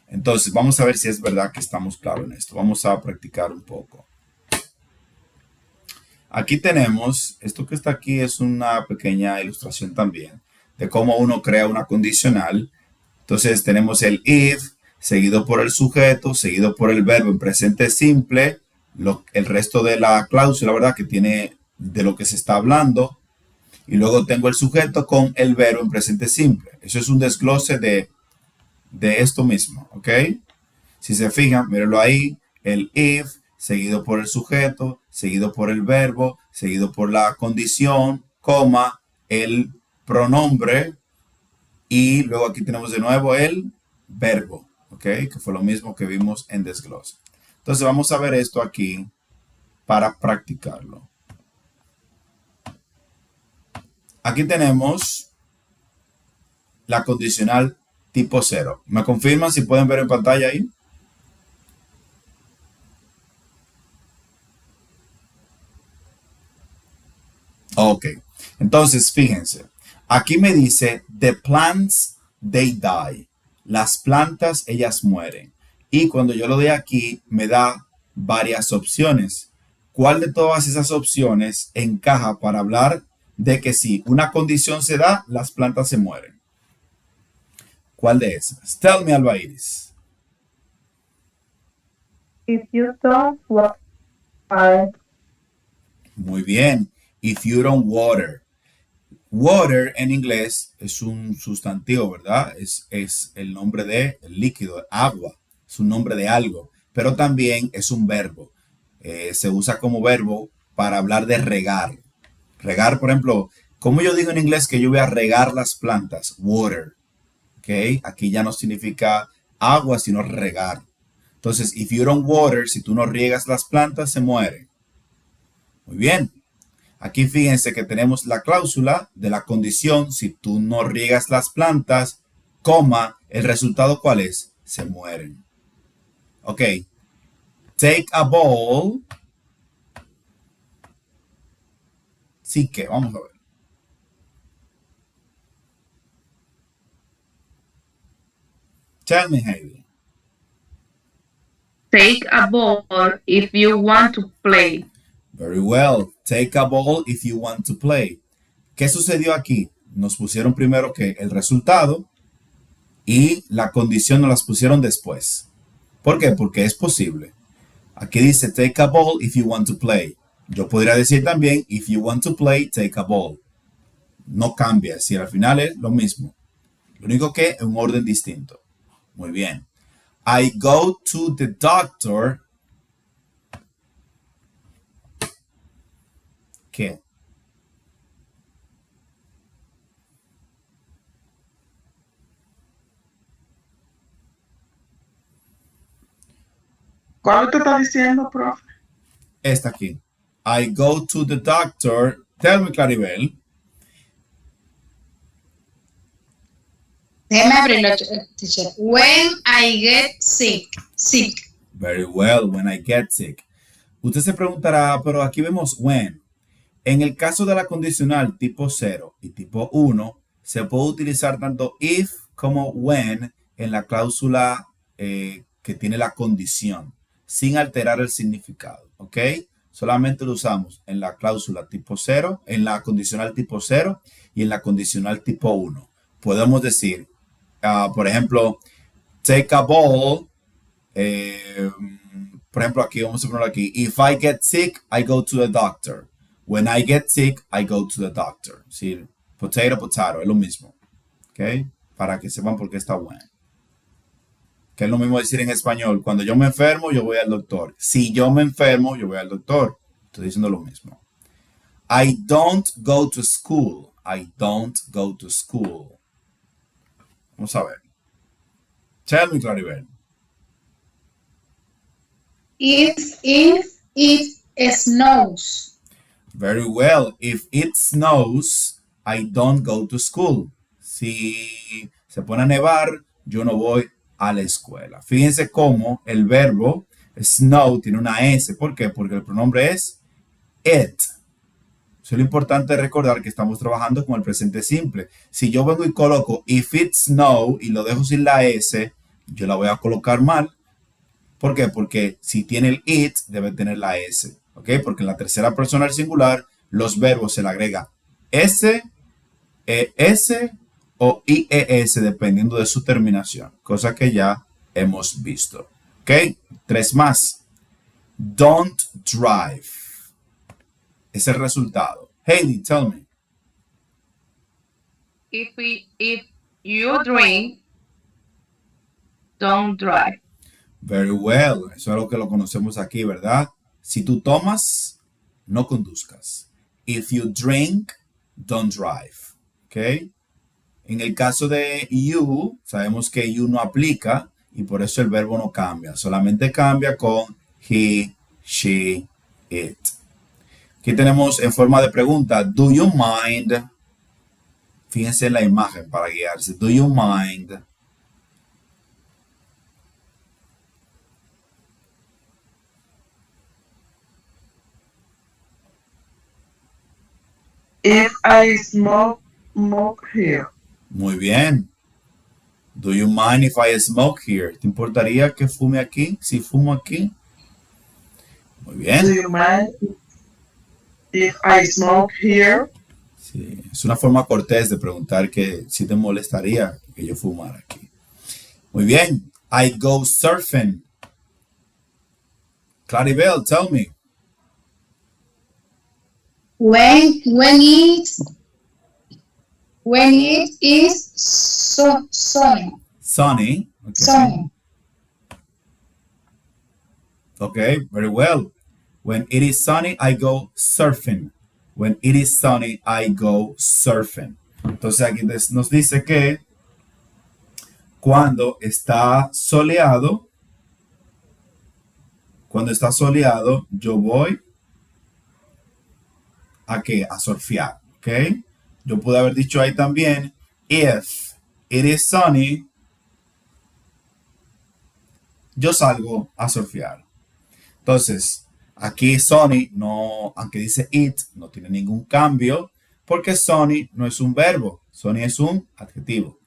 Entonces, vamos a ver si es verdad que estamos claros en esto. Vamos a practicar un poco. Aquí tenemos, esto que está aquí es una pequeña ilustración también de cómo uno crea una condicional. Entonces tenemos el if, seguido por el sujeto, seguido por el verbo en presente simple, el resto de la cláusula, ¿verdad? Que tiene de lo que se está hablando. Y luego tengo el sujeto con el verbo en presente simple. Eso es un desglose de esto mismo, ¿ok? Si se fijan, mírenlo ahí, el if, seguido por el sujeto, seguido por el verbo, seguido por la condición, coma, el pronombre, y luego aquí tenemos de nuevo el verbo, ¿ok? Que fue lo mismo que vimos en desglose. Entonces vamos a ver esto aquí para practicarlo. Aquí tenemos la condicional tipo 0. ¿Me confirman si pueden ver en pantalla ahí? Ok. Entonces, fíjense. Aquí me dice, the plants, they die. Las plantas, ellas mueren. Y cuando yo lo doy aquí, me da varias opciones. ¿Cuál de todas esas opciones encaja para hablar de que si una condición se da, las plantas se mueren? ¿Cuál de esas? Tell me, Alba Iris. If you don't water. Muy bien. If you don't water. Water en inglés es un sustantivo, ¿verdad? Es el nombre de líquido, agua. Es un nombre de algo. Pero también es un verbo. Se usa como verbo para hablar de regar. Regar, por ejemplo, ¿cómo yo digo en inglés que yo voy a regar las plantas? Water. ¿Ok? Aquí ya no significa agua, sino regar. Entonces, if you don't water, si tú no riegas las plantas, se mueren. Muy bien. Aquí fíjense que tenemos la cláusula de la condición, si tú no riegas las plantas, coma, el resultado ¿cuál es? Se mueren. Ok. Take a bowl. Sí que, vamos a ver. Tell me, Heidi. Take a ball if you want to play. Very well. Take a ball if you want to play. ¿Qué sucedió aquí? Nos pusieron primero que el resultado y la condición nos las pusieron después. ¿Por qué? Porque es posible. Aquí dice take a ball if you want to play. Yo podría decir también if you want to play, take a ball. No cambia, si al final es lo mismo. Lo único que en un orden distinto. Muy bien. I go to the doctor. ¿Qué? ¿Cuál te está diciendo, profe? Esta aquí. I go to the doctor. Tell me, Claribel. Déjame abrirlo, teacher. When I get sick. Sick. Very well, when I get sick. Usted se preguntará, pero aquí vemos when. En el caso de la condicional tipo 0 y tipo 1, se puede utilizar tanto if como when en la cláusula que tiene la condición, sin alterar el significado, ¿ok? Solamente lo usamos en la cláusula tipo 0, en la condicional tipo 0 y en la condicional tipo 1. Podemos decir, por ejemplo, take a ball. Por ejemplo, aquí vamos a ponerlo aquí. If I get sick, I go to the doctor. When I get sick, I go to the doctor. ¿Sí? Potato, potato, es lo mismo. ¿Ok? Para que sepan por qué está bueno. Que es lo mismo decir en español. Cuando yo me enfermo, yo voy al doctor. Si yo me enfermo, yo voy al doctor. Estoy diciendo lo mismo. I don't go to school. I don't go to school. Vamos a ver. Tell me, Claribel. If it snows. Very well. If it snows, I don't go to school. Si se pone a nevar, yo no voy a la escuela. Fíjense cómo el verbo snow tiene una S. ¿Por qué? Porque el pronombre es it. Eso es lo importante recordar que estamos trabajando con el presente simple. Si yo vengo y coloco if it snow y lo dejo sin la S, yo la voy a colocar mal. ¿Por qué? Porque si tiene el it, debe tener la S. ¿Ok? Porque en la tercera persona del singular, los verbos se le agrega S, ES o IES, dependiendo de su terminación. Cosa que ya hemos visto. ¿Ok? 3 más. Don't drive. Es el resultado. Hailey, tell me. If you drink, don't drive. Very well. Eso es lo que lo conocemos aquí, ¿verdad? Si tú tomas, no conduzcas. If you drink, don't drive. ¿Ok? En el caso de you, sabemos que you no aplica y por eso el verbo no cambia. Solamente cambia con he, she, it. Aquí tenemos en forma de pregunta, do you mind? Fíjense en la imagen para guiarse. Do you mind? If I smoke here. Muy bien. Do you mind if I smoke here? ¿Te importaría que fume aquí? Si fumo aquí. Muy Do bien. you mind if I smoke here? Sí, es una forma cortés de preguntar que si te molestaría que yo fumara aquí. Muy bien. I go surfing. Claribel, tell me. When it is sunny. Sunny. Okay. Sunny. Okay, very well. When it is sunny, I go surfing. When it is sunny, I go surfing. Entonces aquí nos dice que cuando está soleado, yo voy ¿a qué? A surfear, ¿ok? Yo pude haber dicho ahí también, if it is sunny, yo salgo a surfear. Entonces, aquí sunny, no, aunque dice it, no tiene ningún cambio, porque sunny no es un verbo, sunny es un adjetivo.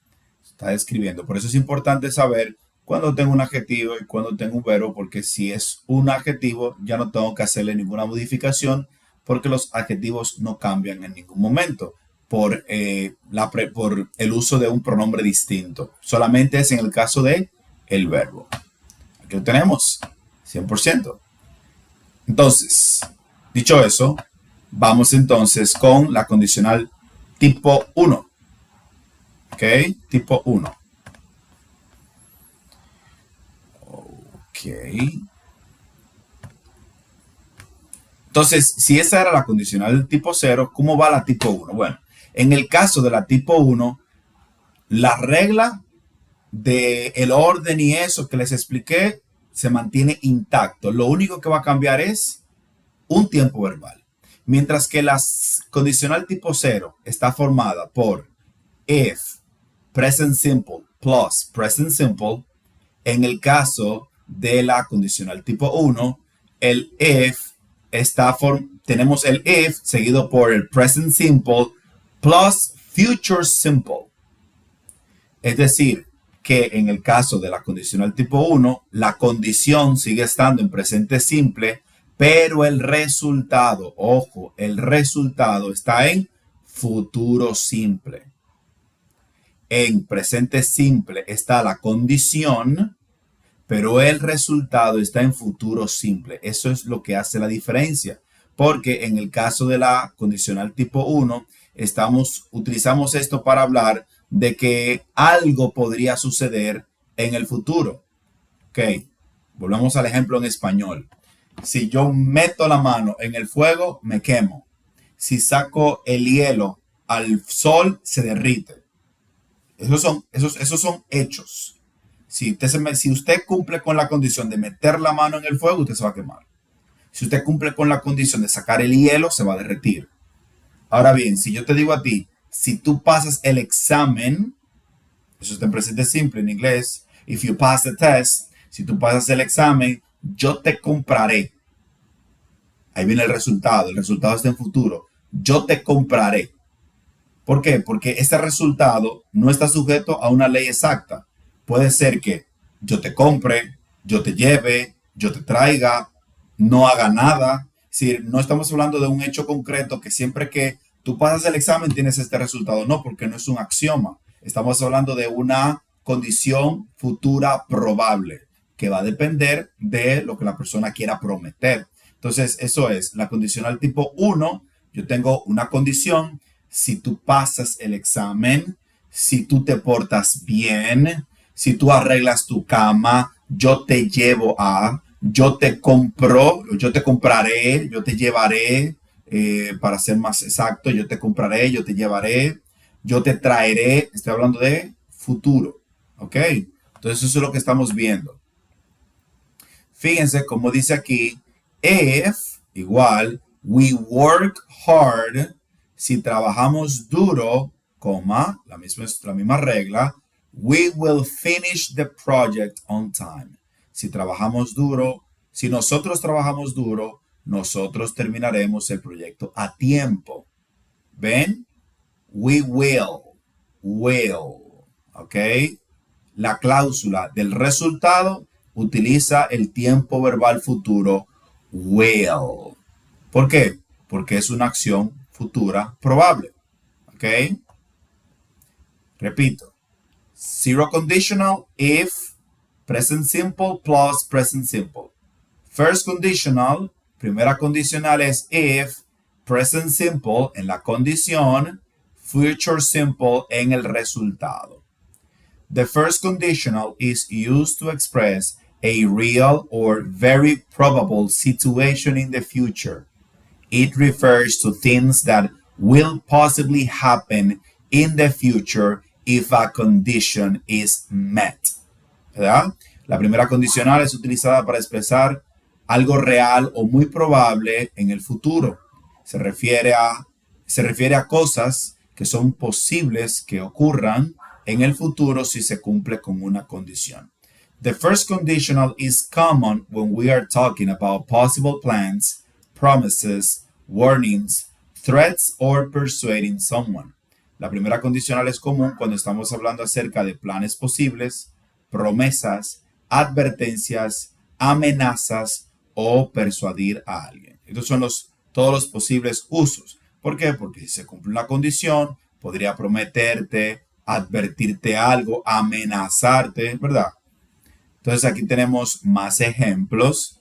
Está describiendo. Por eso es importante saber cuándo tengo un adjetivo y cuándo tengo un verbo, porque si es un adjetivo, ya no tengo que hacerle ninguna modificación, porque los adjetivos no cambian en ningún momento por el uso de un pronombre distinto. Solamente es en el caso de el verbo. Aquí lo tenemos, 100%. Entonces, dicho eso, vamos entonces con la condicional tipo 1. ¿Ok? Tipo 1. Ok. Entonces, si esa era la condicional tipo 0, ¿cómo va la tipo 1? Bueno, en el caso de la tipo 1, la regla del orden y eso que les expliqué se mantiene intacto. Lo único que va a cambiar es un tiempo verbal. Mientras que la condicional tipo 0 está formada por if, present simple, plus present simple, en el caso de la condicional tipo 1, el if tenemos el if seguido por el present simple plus future simple. Es decir, que en el caso de la condicional tipo 1, la condición sigue estando en presente simple, pero el resultado, ojo, el resultado está en futuro simple. En presente simple está la condición, pero el resultado está en futuro simple. Eso es lo que hace la diferencia, porque en el caso de la condicional tipo 1, utilizamos esto para hablar de que algo podría suceder en el futuro. Ok, volvamos al ejemplo en español. Si yo meto la mano en el fuego, me quemo. Si saco el hielo al sol, se derrite. Esos son hechos. Si usted cumple con la condición de meter la mano en el fuego, usted se va a quemar. Si usted cumple con la condición de sacar el hielo, se va a derretir. Ahora bien, si yo te digo a ti, si tú pasas el examen, eso está en presente simple en inglés, if you pass the test, si tú pasas el examen, yo te compraré. Ahí viene el resultado está en futuro. Yo te compraré. ¿Por qué? Porque ese resultado no está sujeto a una ley exacta. Puede ser que yo te compre, yo te lleve, yo te traiga, no haga nada. Es decir, no estamos hablando de un hecho concreto que siempre que tú pasas el examen tienes este resultado. No, porque no es un axioma. Estamos hablando de una condición futura probable que va a depender de lo que la persona quiera prometer. Entonces, eso es la condicional tipo 1. Yo tengo una condición. Si tú pasas el examen, si tú te portas bien, si tú arreglas tu cama, yo te llevo a, yo te compro, yo te compraré, yo te llevaré, para ser más exacto, yo te compraré, yo te llevaré, yo te traeré. Estoy hablando de futuro, ¿ok? Entonces eso es lo que estamos viendo. Fíjense cómo dice aquí, if igual, we work hard, si trabajamos duro, coma, la misma regla, we will finish the project on time. Si trabajamos duro, si nosotros trabajamos duro, nosotros terminaremos el proyecto a tiempo. ¿Ven? We will, ¿ok? La cláusula del resultado utiliza el tiempo verbal futuro will. ¿Por qué? Porque es una acción futura probable. ¿Ok? Repito. Zero conditional if present simple plus present simple. First conditional, primera condicional es if present simple en la condición, future simple en el resultado. The first conditional is used to express a real or very probable situation in the future. It refers to things that will possibly happen in the future if a condition is met. ¿Verdad? La primera condicional es utilizada para expresar algo real o muy probable en el futuro. Se refiere a cosas que son posibles que ocurran en el futuro si se cumple con una condición. The first conditional is common when we are talking about possible plans, promises, warnings, threats, or persuading someone. La primera condicional es común cuando estamos hablando acerca de planes posibles, promesas, advertencias, amenazas o persuadir a alguien. Estos son todos los posibles usos. ¿Por qué? Porque si se cumple una condición, podría prometerte, advertirte algo, amenazarte, ¿verdad? Entonces aquí tenemos más ejemplos.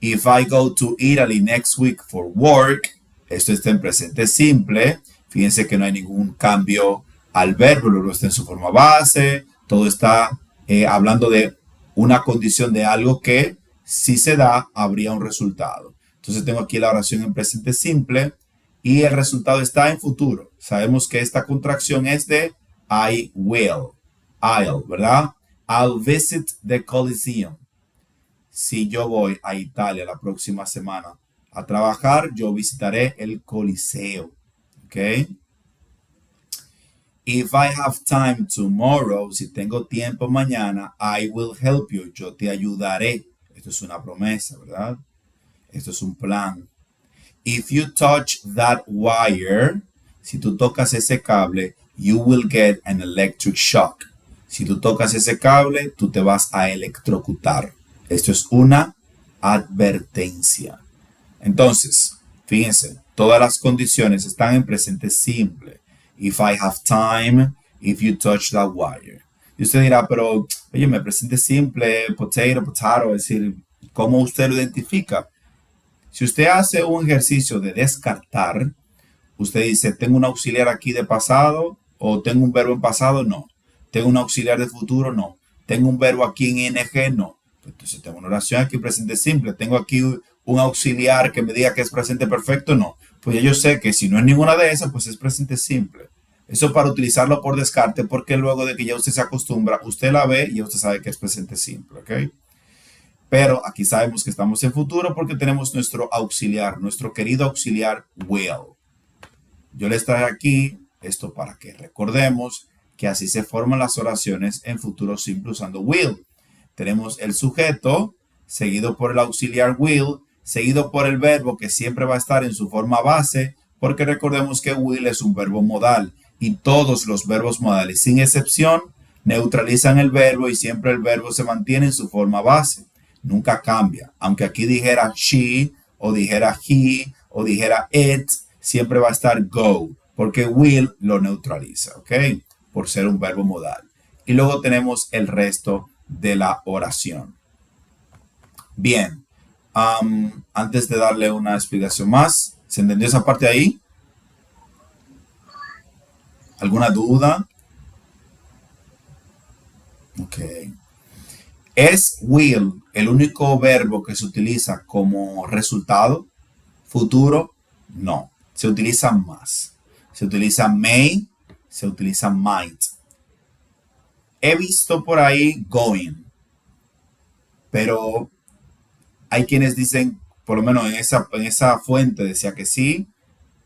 If I go to Italy next week for work, esto está en presente simple. Fíjense que no hay ningún cambio al verbo, luego está en su forma base. Todo está hablando de una condición de algo que si se da, habría un resultado. Entonces tengo aquí la oración en presente simple y el resultado está en futuro. Sabemos que esta contracción es de I will, I'll, ¿verdad? I'll visit the Coliseum. Si yo voy a Italia la próxima semana a trabajar, yo visitaré el Coliseo. ¿Ok? If I have time tomorrow, si tengo tiempo mañana, I will help you. Yo te ayudaré. Esto es una promesa, ¿verdad? Esto es un plan. If you touch that wire, si tú tocas ese cable, you will get an electric shock. Si tú tocas ese cable, tú te vas a electrocutar. Esto es una advertencia. Entonces, fíjense, todas las condiciones están en presente simple. If I have time, if you touch that wire. Y usted dirá, pero, oye, me presente simple, potato, es decir, ¿cómo usted lo identifica? Si usted hace un ejercicio de descartar, usted dice, ¿tengo un auxiliar aquí de pasado o tengo un verbo en pasado? No. ¿Tengo un auxiliar de futuro? No. ¿Tengo un verbo aquí en ing? No. Entonces tengo una oración aquí presente simple. ¿Tengo aquí un auxiliar que me diga que es presente perfecto? No. Pues ya yo sé que si no es ninguna de esas, pues es presente simple. Eso para utilizarlo por descarte, porque luego de que ya usted se acostumbra, usted la ve y ya usted sabe que es presente simple, ¿ok? Pero aquí sabemos que estamos en futuro porque tenemos nuestro auxiliar, nuestro querido auxiliar will. Yo les traje aquí esto para que recordemos que así se forman las oraciones en futuro simple usando will. Tenemos el sujeto, seguido por el auxiliar will, seguido por el verbo que siempre va a estar en su forma base, porque recordemos que will es un verbo modal y todos los verbos modales, sin excepción, neutralizan el verbo y siempre el verbo se mantiene en su forma base. Nunca cambia. Aunque aquí dijera she, o dijera he, o dijera it, siempre va a estar go, porque will lo neutraliza, ¿ok? Por ser un verbo modal. Y luego tenemos el resto de la oración. Bien. Antes de darle una explicación más, ¿se entendió esa parte ahí? ¿Alguna duda? Ok. ¿Es will el único verbo que se utiliza como resultado futuro? No. Se utiliza más. Se utiliza may, se utiliza might. He visto por ahí going, pero hay quienes dicen, por lo menos en esa fuente decía que sí.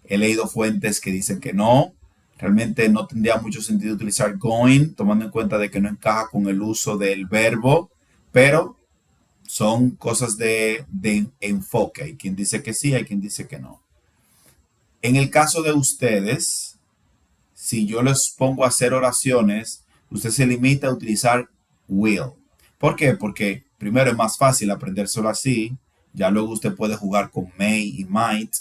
He leído fuentes que dicen que no. Realmente no tendría mucho sentido utilizar going, tomando en cuenta de que no encaja con el uso del verbo, pero son cosas de enfoque. Hay quien dice que sí, hay quien dice que no. En el caso de ustedes, si yo les pongo a hacer oraciones, usted se limita a utilizar will. ¿Por qué? Porque primero es más fácil aprendérselo así, ya luego usted puede jugar con may y might.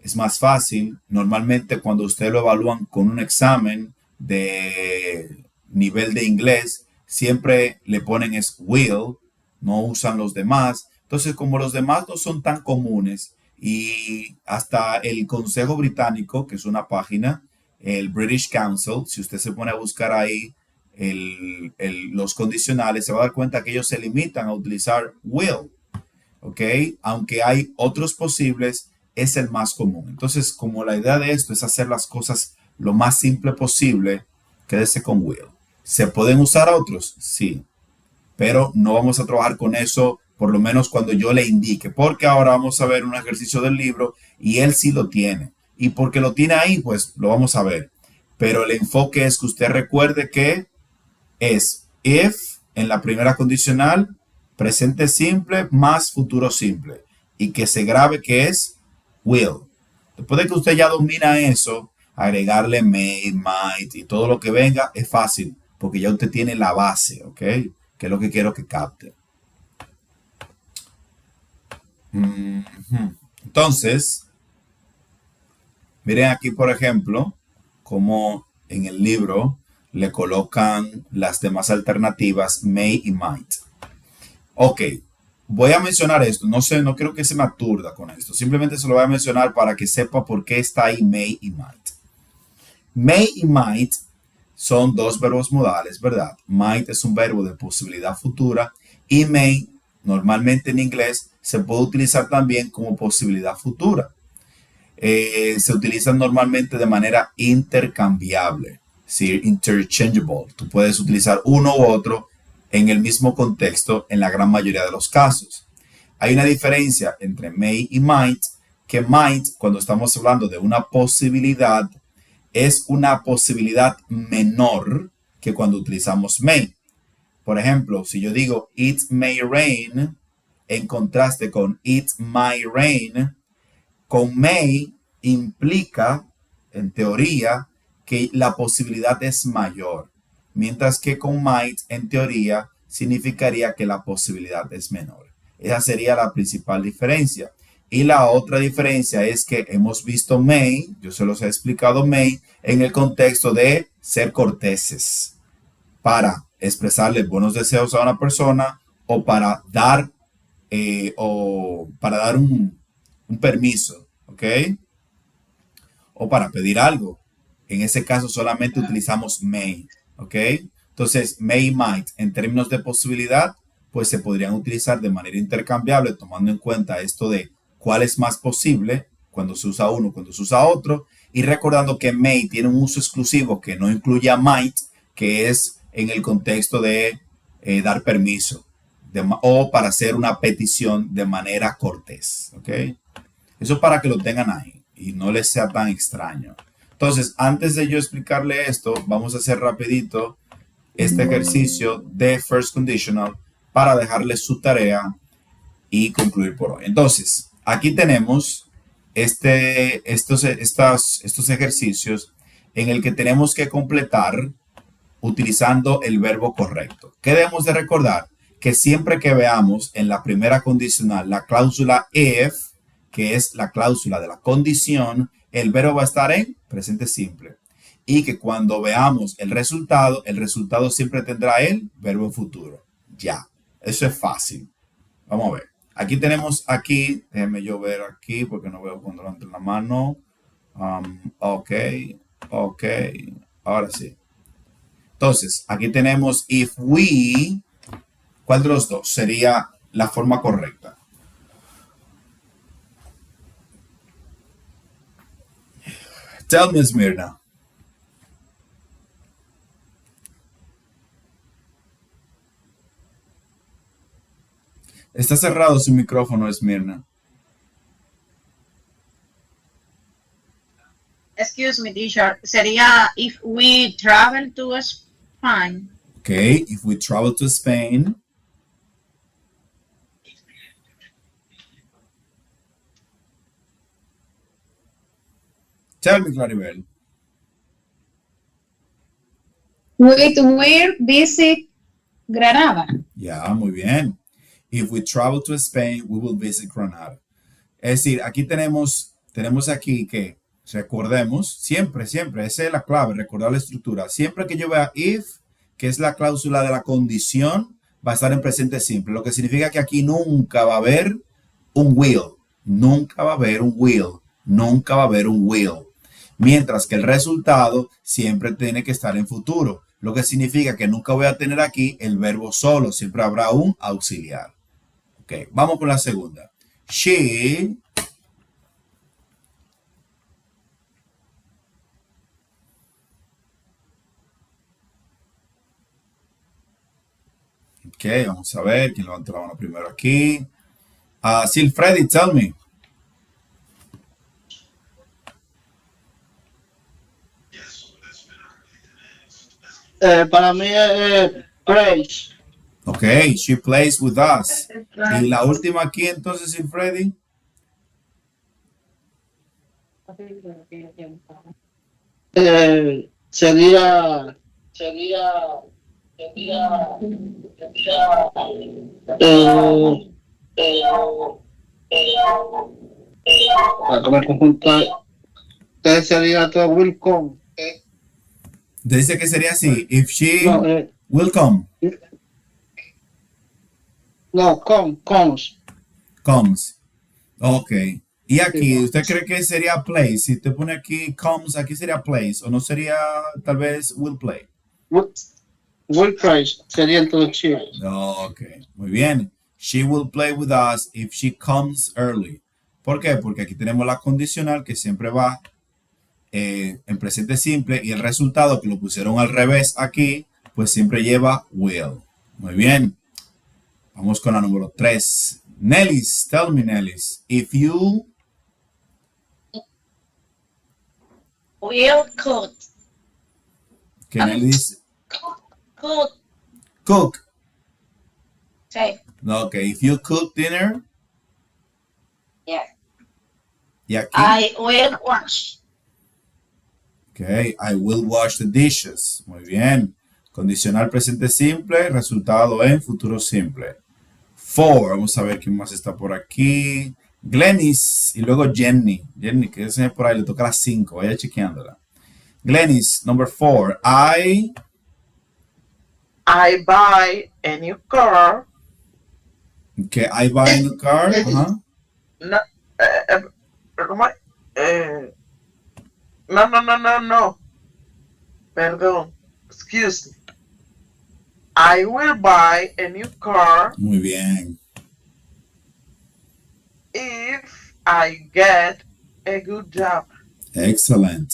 Es más fácil. Normalmente cuando usted lo evalúan con un examen de nivel de inglés, siempre le ponen es will, no usan los demás. Entonces, como los demás no son tan comunes y hasta el Consejo Británico, que es una página, el British Council, si usted se pone a buscar ahí los condicionales, se va a dar cuenta que ellos se limitan a utilizar will, ¿ok? Aunque hay otros posibles, es el más común. Entonces, como la idea de esto es hacer las cosas lo más simple posible, quédese con will. ¿Se pueden usar otros? Sí. Pero no vamos a trabajar con eso, por lo menos cuando yo le indique, porque ahora vamos a ver un ejercicio del libro y él sí lo tiene. Y porque lo tiene ahí, pues lo vamos a ver. Pero el enfoque es que usted recuerde que es if en la primera condicional, presente simple más futuro simple. Y que se grabe que es will. Después de que usted ya domina eso, agregarle may, might y todo lo que venga es fácil, porque ya usted tiene la base, ¿ok? Que es lo que quiero que capte. Entonces, miren aquí, por ejemplo, cómo en el libro le colocan las demás alternativas may y might. Ok. Voy a mencionar esto, no sé, no creo que se me aturda con esto. Simplemente se lo voy a mencionar para que sepa por qué está ahí may y might. May y might son dos verbos modales, ¿verdad? Might es un verbo de posibilidad futura y may, normalmente en inglés, se puede utilizar también como posibilidad futura. Se utilizan normalmente de manera intercambiable, ¿sí? Interchangeable. Tú puedes utilizar uno u otro en el mismo contexto en la gran mayoría de los casos. Hay una diferencia entre may y might, que might, cuando estamos hablando de una posibilidad, es una posibilidad menor que cuando utilizamos may. Por ejemplo, si yo digo it may rain, en contraste con it might rain, con may implica, en teoría, que la posibilidad es mayor, mientras que con might, en teoría, significaría que la posibilidad es menor. Esa sería la principal diferencia. Y la otra diferencia es que hemos visto may, yo se los he explicado may, en el contexto de ser corteses, para expresarle buenos deseos a una persona o para dar, un permiso, ¿ok? O para pedir algo. En ese caso solamente utilizamos may, ¿ok? Entonces, may y might, en términos de posibilidad, pues se podrían utilizar de manera intercambiable, tomando en cuenta esto de cuál es más posible cuando se usa uno, cuando se usa otro, y recordando que may tiene un uso exclusivo que no incluye a might, que es en el contexto de dar permiso o para hacer una petición de manera cortés, ¿ok? Eso para que lo tengan ahí y no les sea tan extraño. Entonces, antes de yo explicarle esto, vamos a hacer rapidito este ejercicio de first conditional para dejarles su tarea y concluir por hoy. Entonces, aquí tenemos estos ejercicios en el que tenemos que completar utilizando el verbo correcto. ¿Qué debemos de recordar? Que siempre que veamos en la primera condicional la cláusula if, que es la cláusula de la condición, el verbo va a estar en presente simple. Y que cuando veamos el resultado siempre tendrá el verbo en futuro. Ya, eso es fácil. Vamos a ver. Aquí tenemos déjenme yo ver aquí porque no veo cuando lo entre en la mano. Ok, ahora sí. Entonces, aquí tenemos if we, ¿cuál de los dos sería la forma correcta? Tell me, Smirna. Está cerrado su micrófono, Smirna. Excuse me, teacher. Sería if we travel to Spain. Okay, if we travel to Spain. Tell me, Claribel. We will visit Granada. Ya, muy bien. If we travel to Spain, we will visit Granada. Es decir, aquí tenemos aquí que recordemos, siempre, esa es la clave, recordar la estructura. Siempre que yo vea if, que es la cláusula de la condición, va a estar en presente simple, lo que significa que aquí nunca va a haber un will, nunca va a haber un will, nunca va a haber un will. Mientras que el resultado siempre tiene que estar en futuro, lo que significa que nunca voy a tener aquí el verbo solo, siempre habrá un auxiliar. Ok, vamos con la segunda. She ok, vamos a ver quién levanta la mano primero aquí. Silfredi, tell me. Para mí es praise. Ok, she plays with us. Y la última aquí entonces, Silfredi. Sería para comer conjunto. Entonces sería todo welcome. Dice que sería así. If she No, will come. no, comes. Comes. Ok. Y aquí, ¿usted cree que sería plays? Si te pone aquí comes, aquí sería plays. ¿O no sería tal vez will play? Will praise sería introducción. Ok, muy bien. She will play with us if she comes early. ¿Por qué? Porque aquí tenemos la condicional que siempre va en presente simple y el resultado que lo pusieron al revés aquí, pues siempre lleva will. Muy bien. Vamos con la número 3. Nellis, tell me, Nellis, if you Will cook. que Nellis Cook. cook. Sí. Ok, if you cook dinner. Yeah. Y aquí. I will wash. Ok, I will wash the dishes. Muy bien. Condicional presente simple, resultado en futuro simple. 4, vamos a ver quién más está por aquí. Glenis y luego Jenny. Jenny, que es por ahí, le toca las 5, vaya chequeándola. Glenis, number 4. I buy a new car. Okay, I buy a new car. Ajá. No, ¿cómo es? No. Perdón. Excuse me. I will buy a new car Muy bien. if I get a good job. Excellent.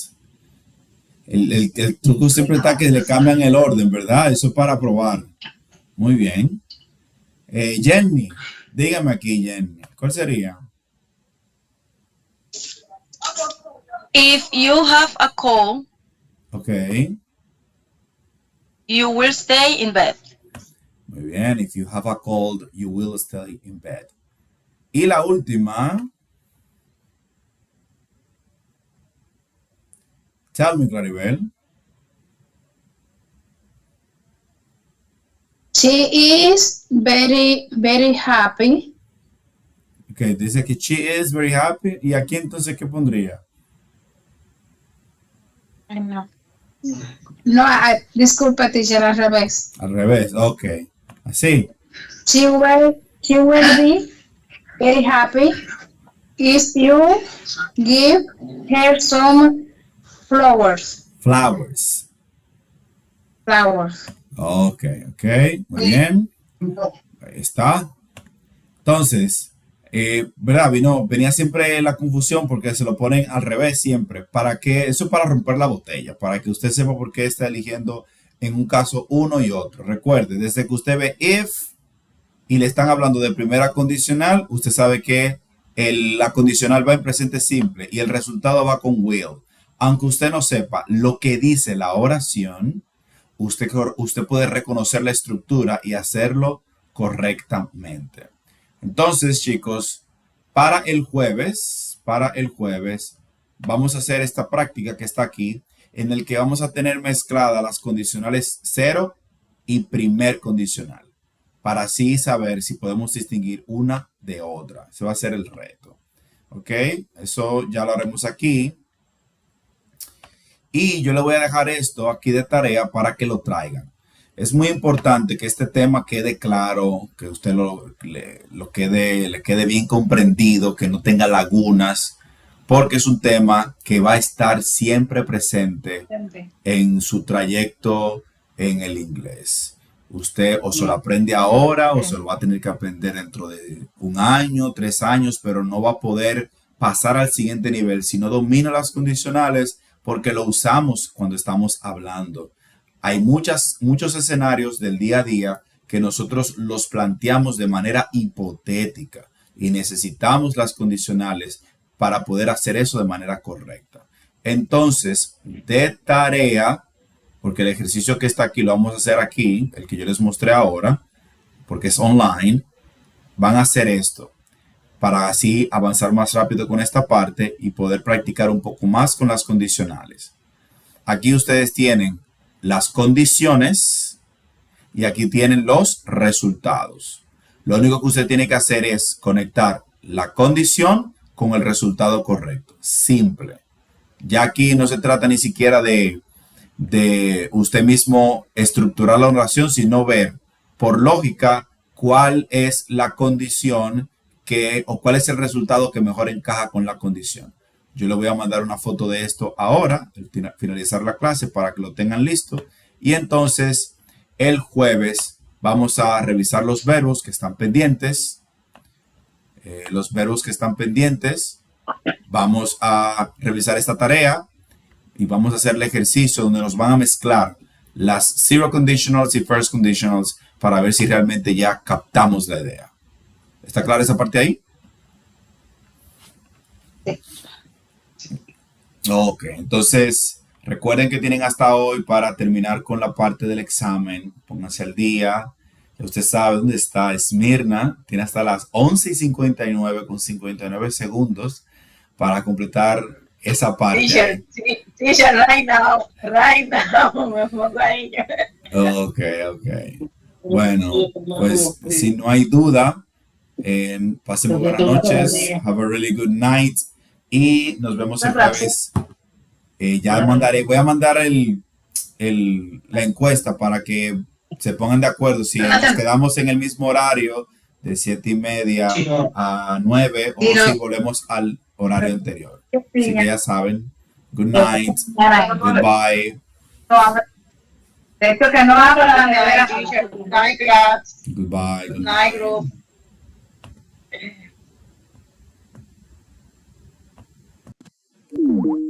El truco siempre está que le cambian el orden, ¿verdad? Eso es para probar. Muy bien. Jenny, dígame aquí, Jenny. ¿Cuál sería? If you have a cold, Ok. you will stay in bed. Muy bien. If you have a cold, you will stay in bed. Y la última. Tell me, Claribel. She is very, very happy. Ok, dice que she is very happy. ¿Y aquí entonces qué pondría? Ay, no. No, disculpa, teacher, al revés. Al revés. Ok. Así. She will be very happy if you give her some flowers. Flowers. Ok. Muy bien. Ahí está. Entonces, ¿verdad? Venía siempre la confusión porque se lo ponen al revés siempre. ¿Para qué? Eso es para romper la botella, para que usted sepa por qué está eligiendo en un caso uno y otro. Recuerde, desde que usted ve if y le están hablando de primera condicional, usted sabe que la condicional va en presente simple y el resultado va con will. Aunque usted no sepa lo que dice la oración, usted puede reconocer la estructura y hacerlo correctamente. Entonces, chicos, para el jueves, vamos a hacer esta práctica que está aquí, en el que vamos a tener mezcladas las condicionales 0 y primer condicional, para así saber si podemos distinguir una de otra. Ese va a ser el reto. ¿Ok? Eso ya lo haremos aquí. Y yo le voy a dejar esto aquí de tarea para que lo traigan. Es muy importante que este tema quede claro, que usted le quede bien comprendido, que no tenga lagunas, porque es un tema que va a estar siempre presente en su trayecto en el inglés. Usted o se lo aprende ahora o se lo va a tener que aprender dentro de 1 año, 3 años, pero no va a poder pasar al siguiente nivel si no domina las condicionales, porque lo usamos cuando estamos hablando. Hay muchos escenarios del día a día que nosotros los planteamos de manera hipotética y necesitamos las condicionales para poder hacer eso de manera correcta. Entonces, de tarea, porque el ejercicio que está aquí lo vamos a hacer aquí, el que yo les mostré ahora, porque es online, van a hacer esto para así avanzar más rápido con esta parte y poder practicar un poco más con las condicionales. Aquí ustedes tienen las condiciones y aquí tienen los resultados. Lo único que usted tiene que hacer es conectar la condición con el resultado correcto. Simple. Ya aquí no se trata ni siquiera de usted mismo estructurar la oración, sino ver por lógica cuál es la condición o cuál es el resultado que mejor encaja con la condición. Yo le voy a mandar una foto de esto ahora, al finalizar la clase, para que lo tengan listo. Y entonces, el jueves vamos a revisar los verbos que están pendientes. Vamos a revisar esta tarea y vamos a hacer el ejercicio donde nos van a mezclar las zero conditionals y first conditionals para ver si realmente ya captamos la idea. ¿Está clara esa parte ahí? Ok, entonces recuerden que tienen hasta hoy para terminar con la parte del examen. Pónganse al día. Ya usted sabe dónde está Esmirna. Tiene hasta las 11:59 con 59 segundos para completar esa parte. Teacher, teacher, right now, me pongo ahí. Ok. Bueno, pues si no hay duda, pasen muy buenas noches. Have a really good night. Y nos vemos el jueves. Voy a mandar la encuesta para que se pongan de acuerdo si nos quedamos en el mismo horario de 7:30 a 9 o si volvemos al horario anterior. Así que ya saben. Good night. Goodbye. De hecho que no hablan de teacher. Night class. Goodbye. Good Night group. night.